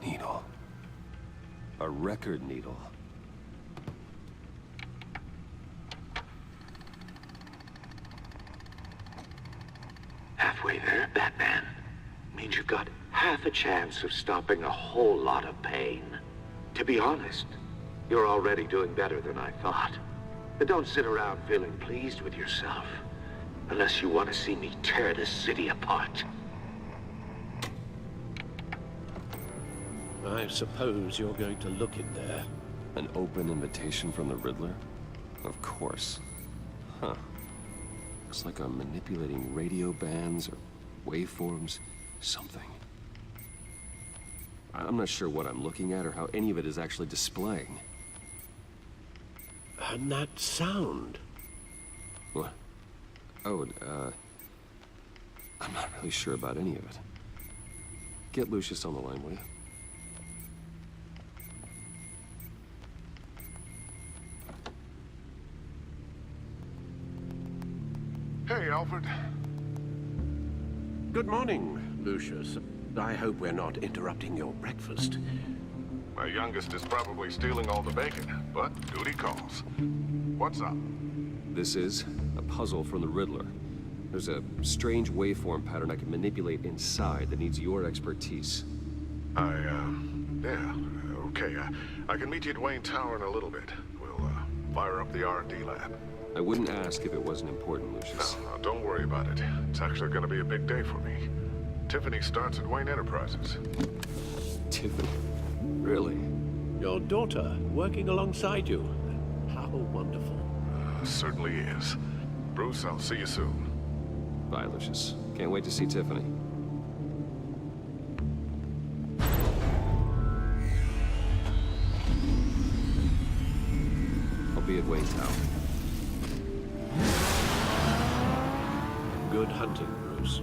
Needle. A record needle.
Halfway there, Batman. Means you've got half a chance of stopping a whole lot of pain. To be honest, you're already doing better than I thought. But don't sit around feeling pleased with yourself. Unless you want to see me tear this city apart.
I suppose you're going to look in there.
An open invitation from the Riddler? Of course. Huh. Looks like I'm manipulating radio bands or waveforms, something. I'm not sure what I'm looking at or how any of it is actually displaying.
And that sound?
What? Oh, I'm not really sure about any of it. Get Lucius on the line, will you?
Hey, Alfred.
Good morning, Lucius. I hope we're not interrupting your breakfast.
My youngest is probably stealing all the bacon, but duty calls. What's up?
This is a puzzle from the Riddler. There's a strange waveform pattern I can manipulate inside that needs your expertise.
Yeah, okay. I can meet you at Wayne Tower in a little bit. We'll, fire up the R&D lab.
I wouldn't ask if it wasn't important, Lucius.
No, don't worry about it. It's actually gonna be a big day for me. Tiffany starts at Wayne Enterprises.
Tiffany? Really?
Your daughter, working alongside you. How wonderful.
Certainly is. Bruce, I'll see you soon.
Bye, Lucius. Can't wait to see Tiffany. I'll be at Wayne Tower.
Good hunting, Bruce.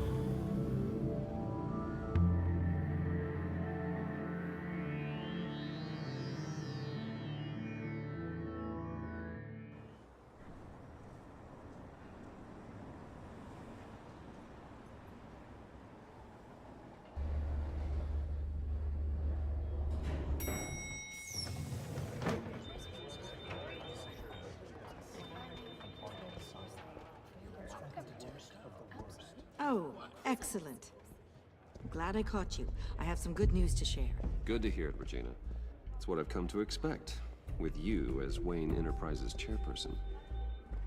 Oh, excellent. Glad I caught you. I have some good news to share.
Good to hear it, Regina. It's what I've come to expect, with you as Wayne Enterprises chairperson.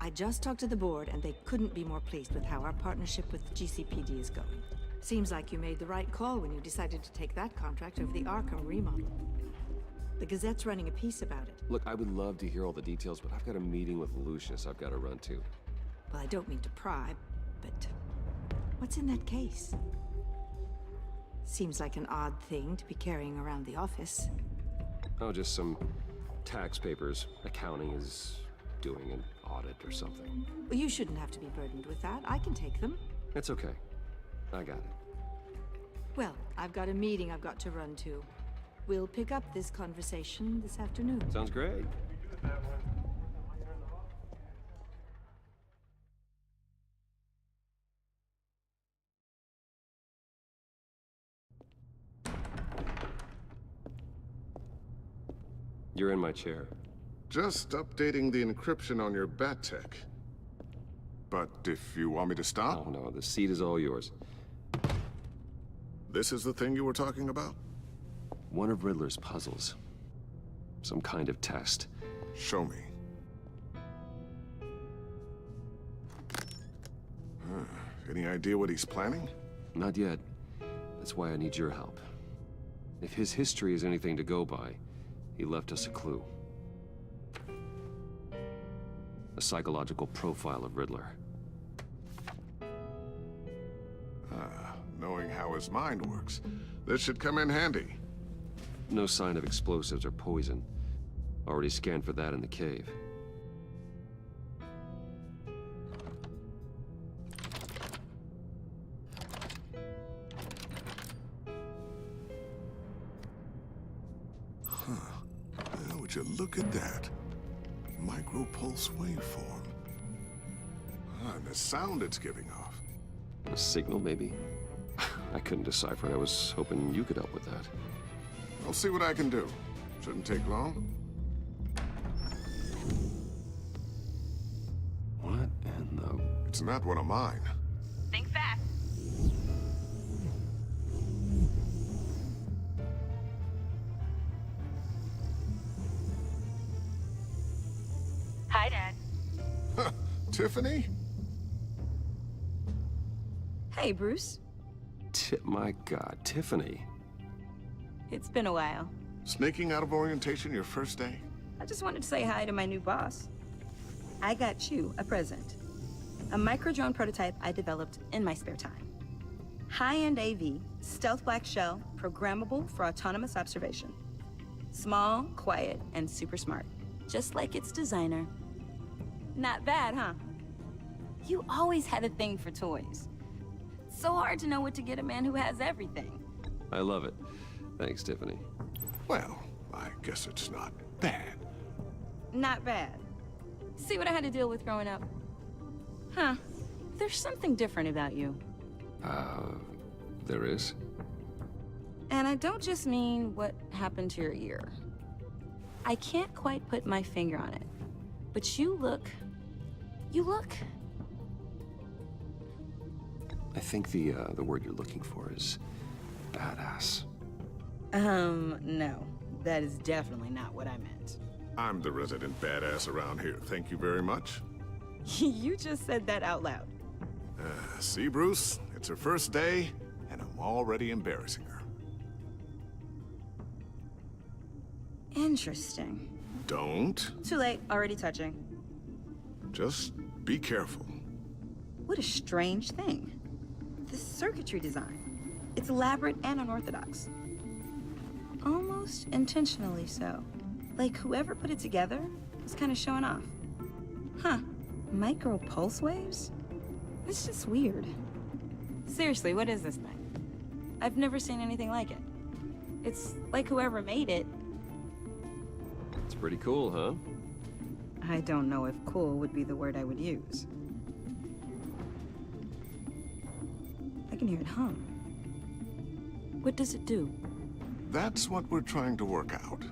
I just talked to the board, and they couldn't be more pleased with how our partnership with GCPD is going. Seems like you made the right call when you decided to take that contract over the Arkham remodel. The Gazette's running a piece about it.
Look, I would love to hear all the details, but I've got a meeting with Lucius I've got to run to.
Well, I don't mean to pry, but what's in that case? Seems like an odd thing to be carrying around the office.
Oh, just some tax papers. Accounting is doing an audit or something.
Well, you shouldn't have to be burdened with that. I can take them.
It's okay. I got it.
Well, I've got a meeting I've got to run to. We'll pick up this conversation this afternoon.
Sounds great. You're in my chair.
Just updating the encryption on your bat tech. But if you want me to stop?
Oh, no, the seat is all yours.
This is the thing you were talking about?
One of Riddler's puzzles. Some kind of test.
Show me. Any idea what he's planning?
Not yet. That's why I need your help. If his history is anything to go by, he left us a clue. A psychological profile of Riddler.
Knowing how his mind works, this should come in handy.
No sign of explosives or poison. Already scanned for that in the cave.
Would you look at that? Micropulse waveform. And the sound it's giving off.
A signal, maybe? I couldn't decipher it. I was hoping you could help with that.
I'll see what I can do. Shouldn't take long.
What in the...
It's not one of mine.
Think fast. Hi, Dad.
Tiffany?
Hey, Bruce.
My God, Tiffany.
It's been a while.
Sneaking out of orientation your first day?
I just wanted to say hi to my new boss. I got you a present. A micro-drone prototype I developed in my spare time. High-end AV, stealth black shell, programmable for autonomous observation. Small, quiet, and super smart. Just like its designer. Not bad, huh? You always had a thing for toys. So hard to know what to get a man who has everything.
I love it. Thanks, Tiffany.
Well, I guess it's not bad.
Not bad. See what I had to deal with growing up? Huh. There's something different about you.
There is?
And I don't just mean what happened to your ear. I can't quite put my finger on it. But you look...
I think the word you're looking for is badass.
No. That is definitely not what I meant.
I'm the resident badass around here. Thank you very much.
You just said that out loud.
See, Bruce? It's her first day, and I'm already embarrassing her.
Interesting.
Don't.
Too late. Already touching.
Just be careful.
What a strange thing. The circuitry design. It's elaborate and unorthodox. Almost intentionally so. Like whoever put it together was kind of showing off. Huh. Micro pulse waves? That's just weird. Seriously, what is this thing? I've never seen anything like it. It's like whoever made it.
It's pretty cool, huh?
I don't know if cool would be the word I would use. I can hear it hum. What does it do?
That's what we're trying to work out.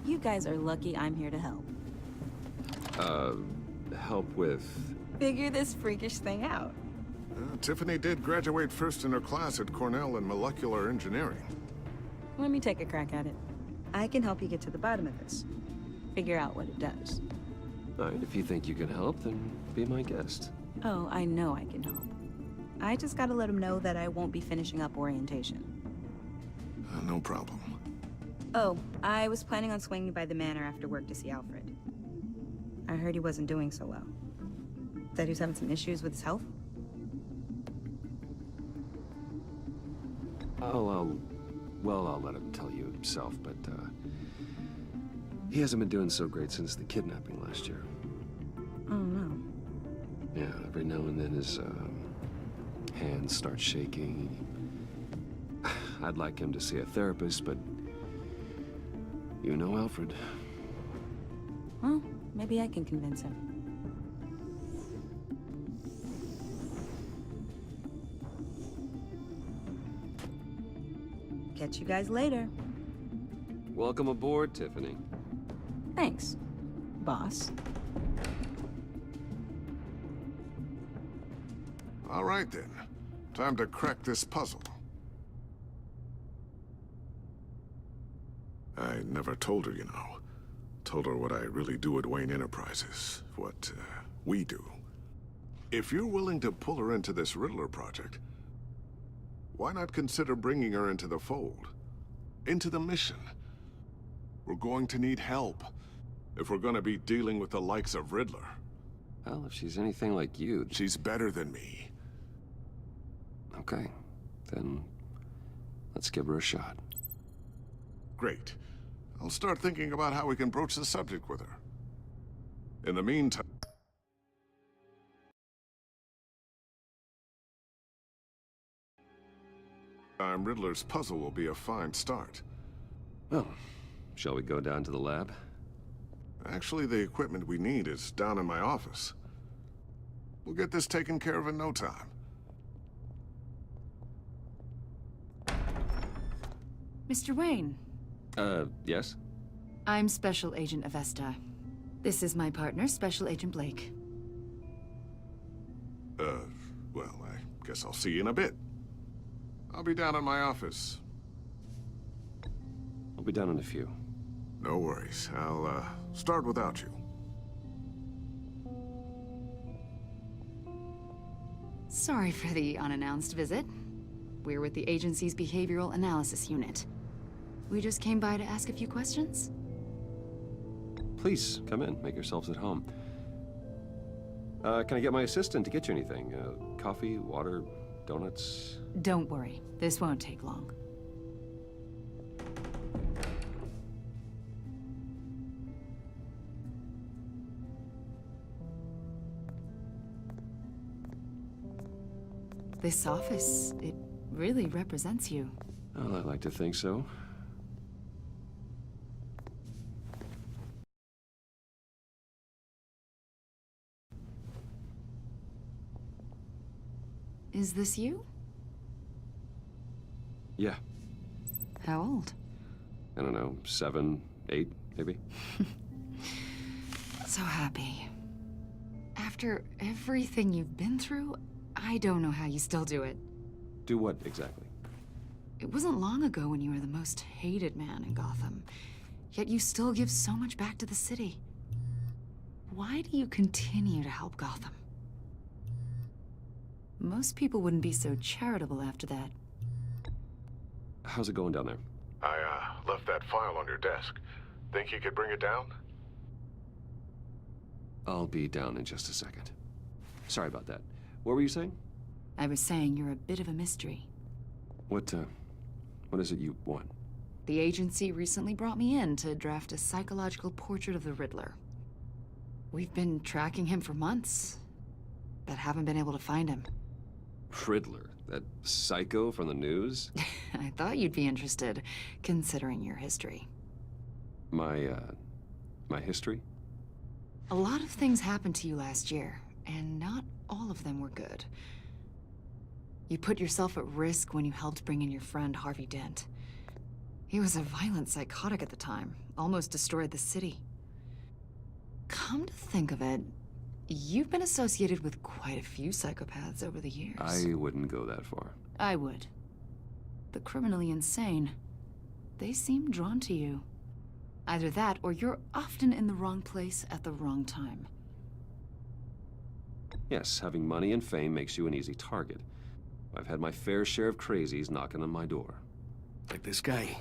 You guys are lucky I'm here to help.
Help with...
Figure this freakish thing out.
Tiffany did graduate first in her class at Cornell in molecular engineering.
Let me take a crack at it. I can help you get to the bottom of this. Figure out what it does.
All right, if you think you can help, then be my guest.
Oh, I know I can help. I just gotta let him know that I won't be finishing up orientation.
No problem.
Oh, I was planning on swinging by the manor after work to see Alfred. I heard he wasn't doing so well. Said he was having some issues with his health.
Well, I'll let him tell you himself, but, he hasn't been doing so great since the kidnapping last year.
Oh, no.
Yeah, every now and then his, hands start shaking. I'd like him to see a therapist, but you know Alfred.
Well, maybe I can convince him. Catch you guys later.
Welcome aboard, Tiffany.
Thanks, boss.
All right, then. Time to crack this puzzle. I never told her, you know. Told her what I really do at Wayne Enterprises. What, we do. If you're willing to pull her into this Riddler project, why not consider bringing her into the fold? Into the mission? We're going to need help if we're gonna be dealing with the likes of Riddler.
Well, if she's anything like you...
She's better than me.
Okay, then let's give her a shot.
Great. I'll start thinking about how we can broach the subject with her. In the meantime... Riddler's puzzle will be a fine start.
Well, shall we go down to the lab?
Actually, the equipment we need is down in my office. We'll get this taken care of in no time.
Mr. Wayne.
Yes?
I'm Special Agent Avesta. This is my partner, Special Agent Blake.
Well, I guess I'll see you in a bit. I'll be down in my office.
I'll be down in a few.
No worries. I'll, start without you.
Sorry for the unannounced visit. We're with the agency's Behavioral Analysis Unit. We just came by to ask a few questions.
Please, come in. Make yourselves at home. Can I get my assistant to get you anything? Coffee, water, donuts?
Don't worry. This won't take long. This office, it really represents you.
Well, I'd like to think so.
Is this you?
Yeah.
How old?
I don't know, 7, 8, maybe?
So happy. After everything you've been through, I don't know how you still do it.
Do what, exactly?
It wasn't long ago when you were the most hated man in Gotham, yet you still give so much back to the city. Why do you continue to help Gotham? Most people wouldn't be so charitable after that.
How's it going down there?
I, left that file on your desk. Think you could bring it down?
I'll be down in just a second. Sorry about that. What were you saying?
I was saying you're a bit of a mystery.
What is it you want?
The agency recently brought me in to draft a psychological portrait of the Riddler. We've been tracking him for months, but haven't been able to find him.
Riddler? That psycho from the news?
I thought you'd be interested, considering your history.
My history?
A lot of things happened to you last year, and not all of them were good. You put yourself at risk when you helped bring in your friend Harvey Dent. He was a violent psychotic at the time, almost destroyed the city. Come to think of it, you've been associated with quite a few psychopaths over the years.
I wouldn't go that far.
I would. The criminally insane, they seem drawn to you. Either that, or you're often in the wrong place at the wrong time.
Yes, having money and fame makes you an easy target. I've had my fair share of crazies knocking on my door.
Like this guy.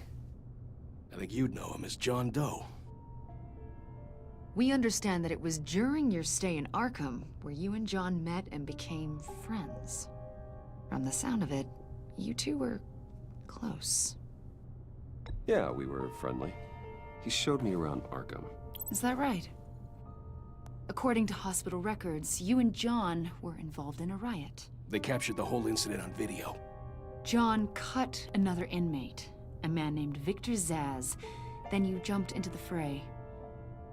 I think you'd know him as John Doe.
We understand that it was during your stay in Arkham where you and John met and became friends. From the sound of it, you two were close.
Yeah, we were friendly. He showed me around Arkham.
Is that right? According to hospital records, you and John were involved in a riot.
They captured the whole incident on video.
John cut another inmate, a man named Victor Zsasz. Then you jumped into the fray.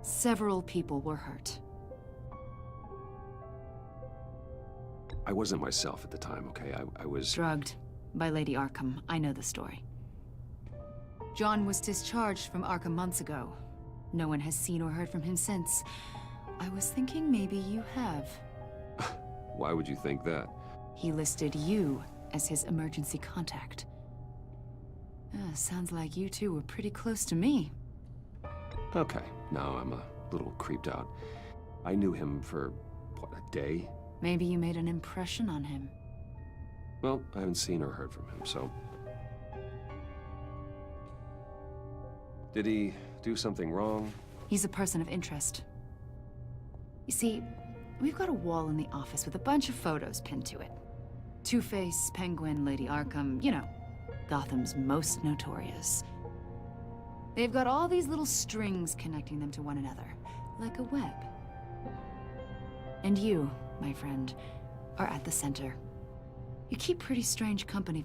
Several people were hurt.
I wasn't myself at the time, okay? I was...
Drugged by Lady Arkham. I know the story. John was discharged from Arkham months ago. No one has seen or heard from him since. I was thinking maybe you have.
Why would you think that?
He listed you as his emergency contact. Sounds like you two were pretty close to me.
Okay, now I'm a little creeped out. I knew him for, what, a day?
Maybe you made an impression on him.
Well, I haven't seen or heard from him, so... Did he do something wrong?
He's a person of interest. You see, we've got a wall in the office with a bunch of photos pinned to it. Two-Face, Penguin, Lady Arkham, you know, Gotham's most notorious. They've got all these little strings connecting them to one another, like a web. And you, my friend, are at the center. You keep pretty strange company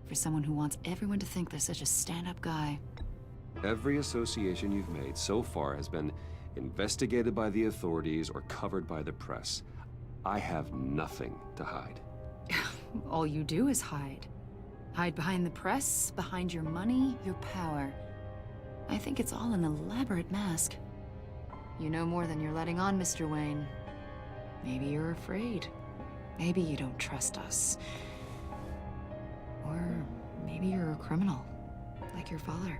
for someone who wants everyone to think they're such a stand-up guy.
Every association you've made so far has been investigated by the authorities or covered by the press. I have nothing to hide.
All you do is hide. Hide behind the press, behind your money, your power. I think it's all an elaborate mask. You know more than you're letting on, Mr. Wayne. Maybe you're afraid. Maybe you don't trust us. Or maybe you're a criminal, like your father.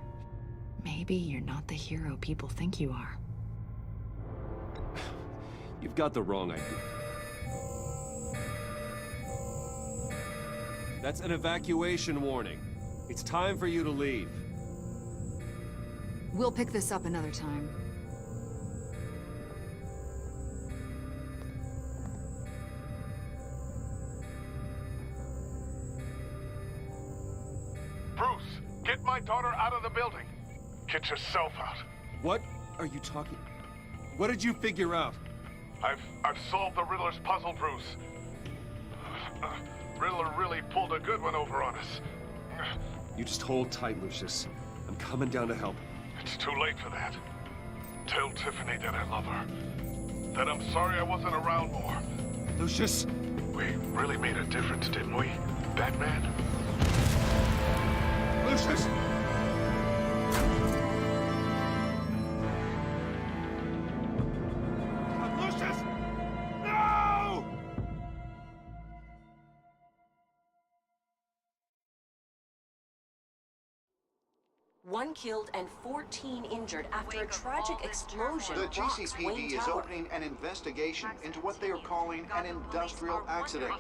Maybe you're not the hero people think you are.
You've got the wrong idea. That's an evacuation warning. It's time for you to leave.
We'll pick this up another time.
Bruce, get my daughter out of the building. Get yourself out.
What are you talking? What did you figure out?
I've solved the Riddler's puzzle, Bruce. Riddler really pulled a good one over on us.
You just hold tight, Lucius. I'm coming down to help.
It's too late for that. Tell Tiffany that I love her. That I'm sorry I wasn't around more.
Lucius!
We really made a difference, didn't we, Batman?
Lucius!
Lucius! No!
One killed and 14 injured after a tragic explosion.
The
rocks
GCPD
Wayne
is
Tower.
opening an investigation into what they are calling an industrial accident.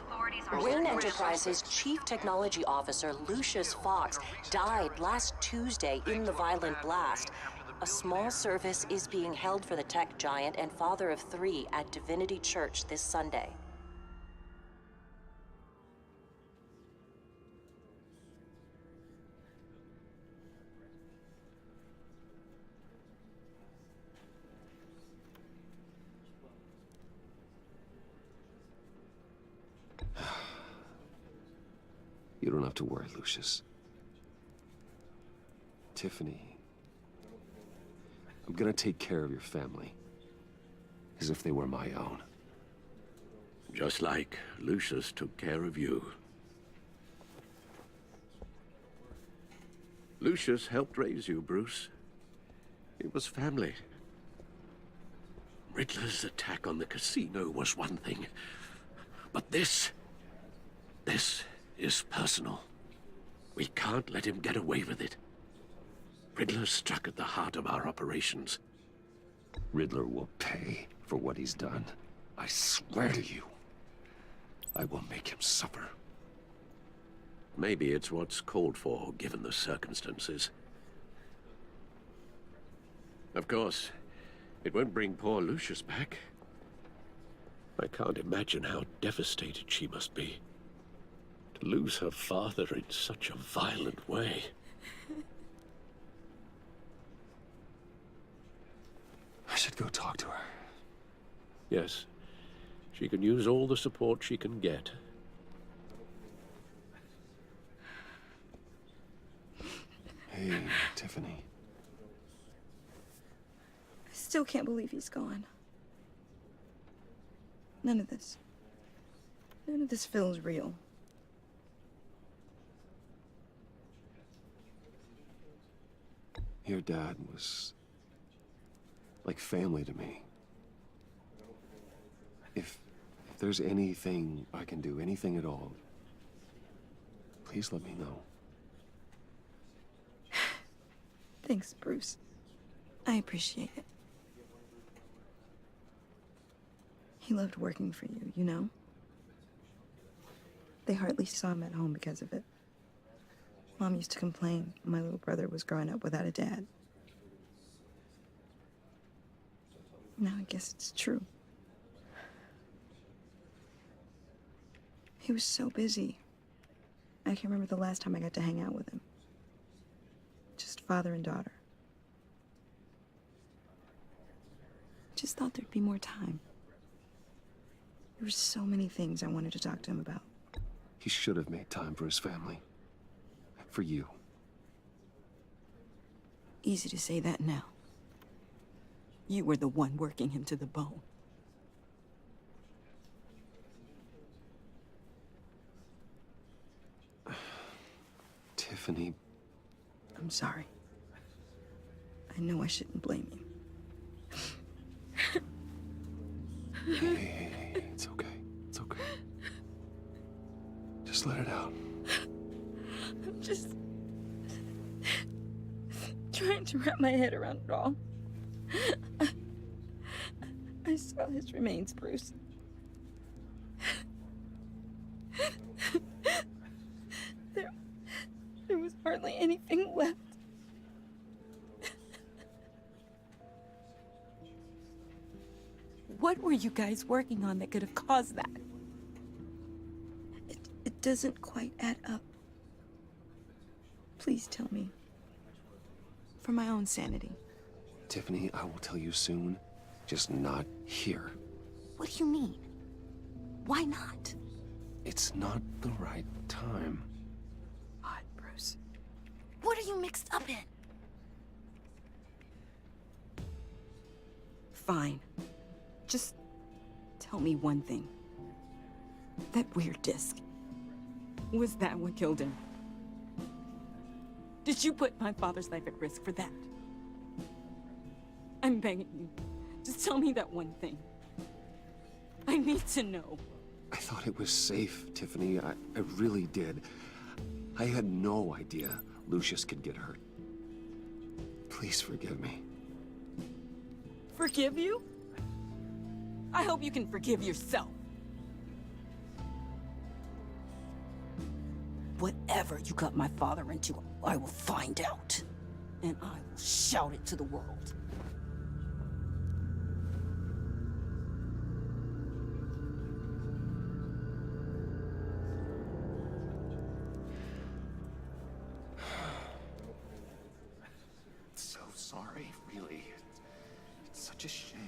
Wayne Enterprises' Chief Technology Officer Lucius Fox died last Tuesday in the violent blast. A small service is being held for the tech giant and father of 3 at Divinity Church this Sunday.
You don't have to worry, Lucius. Tiffany, I'm gonna take care of your family. As if they were my own.
Just like Lucius took care of you. Lucius helped raise you, Bruce. It was family. Riddler's attack on the casino was one thing. But this is personal. We can't let him get away with it. Riddler struck at the heart of our operations.
Riddler will pay for what he's done. I swear to you. I will make him suffer.
Maybe it's what's called for, given the circumstances. Of course, it won't bring poor Lucius back. I can't imagine how devastated she must be. To lose her father in such a violent way.
I should go talk to her.
Yes, she can use all the support she can get.
Hey, Tiffany.
I still can't believe he's gone. None of this feels real.
Your dad was like family to me. If there's anything I can do, anything at all, please let me know.
Thanks, Bruce. I appreciate it. He loved working for you, you know? They hardly saw him at home because of it. Mom used to complain my little brother was growing up without a dad. Now I guess it's true. He was so busy. I can't remember the last time I got to hang out with him. Just father and daughter. Just thought there'd be more time. There were so many things I wanted to talk to him about.
He should have made time for his family. For you.
Easy to say that now. You were the one working him to the bone.
Tiffany.
I'm sorry. I know I shouldn't blame you.
Hey, it's okay. It's okay. Just let it out.
I'm just trying to wrap my head around it all. I saw his remains, Bruce. There was hardly anything left. What were you guys working on that could have caused that? It doesn't quite add up. Please tell me. For my own sanity.
Tiffany, I will tell you soon. Just not here.
What do you mean? Why not?
It's not the right time.
Odd, Bruce. What are you mixed up in? Fine. Just tell me one thing. That weird disc. Was that what killed him? Did you put my father's life at risk for that? I'm begging you. Just tell me that one thing. I need to know.
I thought it was safe, Tiffany. I really did. I had no idea Lucius could get hurt. Please forgive me.
Forgive you? I hope you can forgive yourself. Whatever you got my father into, I will find out. And I will shout it to the world.
So sorry, really. It's such a shame.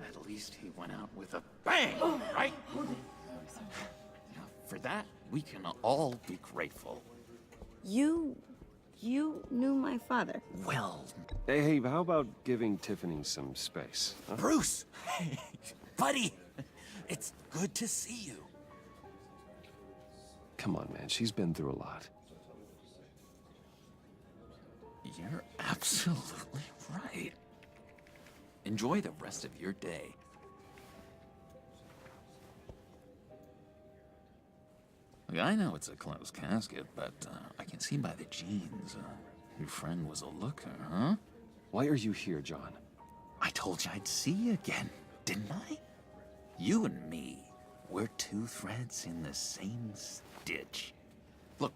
At least he went out with a bang, right? Yeah, for that, we can all be grateful.
You knew my father.
Well...
Hey, how about giving Tiffany some space? Huh?
Bruce! Buddy! It's good to see you.
Come on, man. She's been through a lot.
You're absolutely right. Enjoy the rest of your day. Look, I know it's a closed casket, but I can see by the jeans, your friend was a looker, huh?
Why are you here, John?
I told you I'd see you again, didn't I? You and me, we're two threads in the same stitch. Look,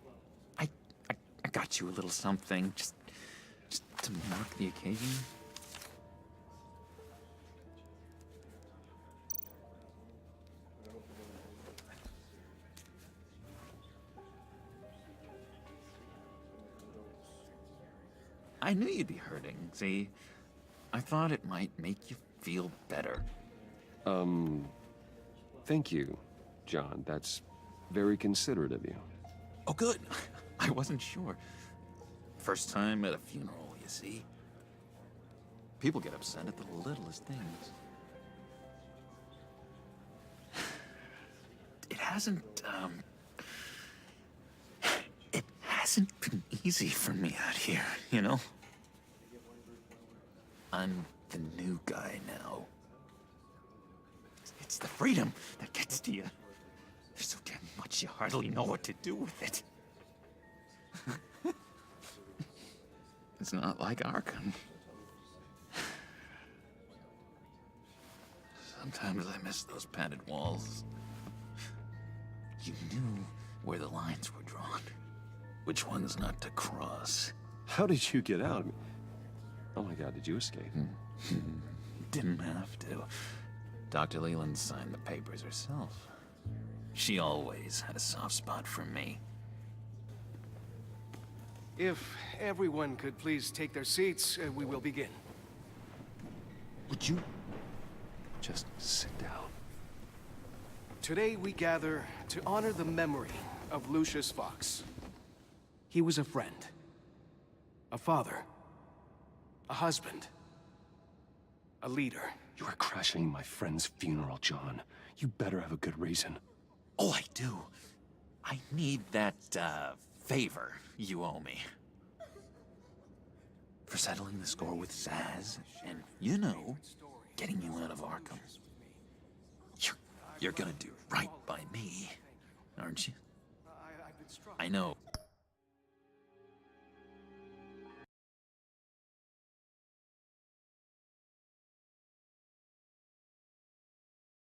I got you a little something, just to mark the occasion. I knew you'd be hurting, see? I thought it might make you feel better.
Thank you, John. That's very considerate of you.
Oh, good. I wasn't sure. First time at a funeral, you see? People get upset at the littlest things. It hasn't been easy for me out here, you know? I'm the new guy now. It's the freedom that gets to you. There's so damn much you hardly know what to do with it. It's not like Arkham. Sometimes I miss those padded walls. You knew where the lines were drawn. Which ones not to cross.
How did you get out? Oh my God, did you escape?
Didn't have to. Dr. Leland signed the papers herself. She always had a soft spot for me.
If everyone could please take their seats, we will begin.
Would you
just sit down?
Today we gather to honor the memory of Lucius Fox. He was a friend, a father, a husband, a leader.
You are crashing my friend's funeral, John. You better have a good reason.
Oh, I do. I need that, favor you owe me. For settling the score with Zaz, and, you know, getting you out of Arkham. You're gonna do right by me, aren't you? I know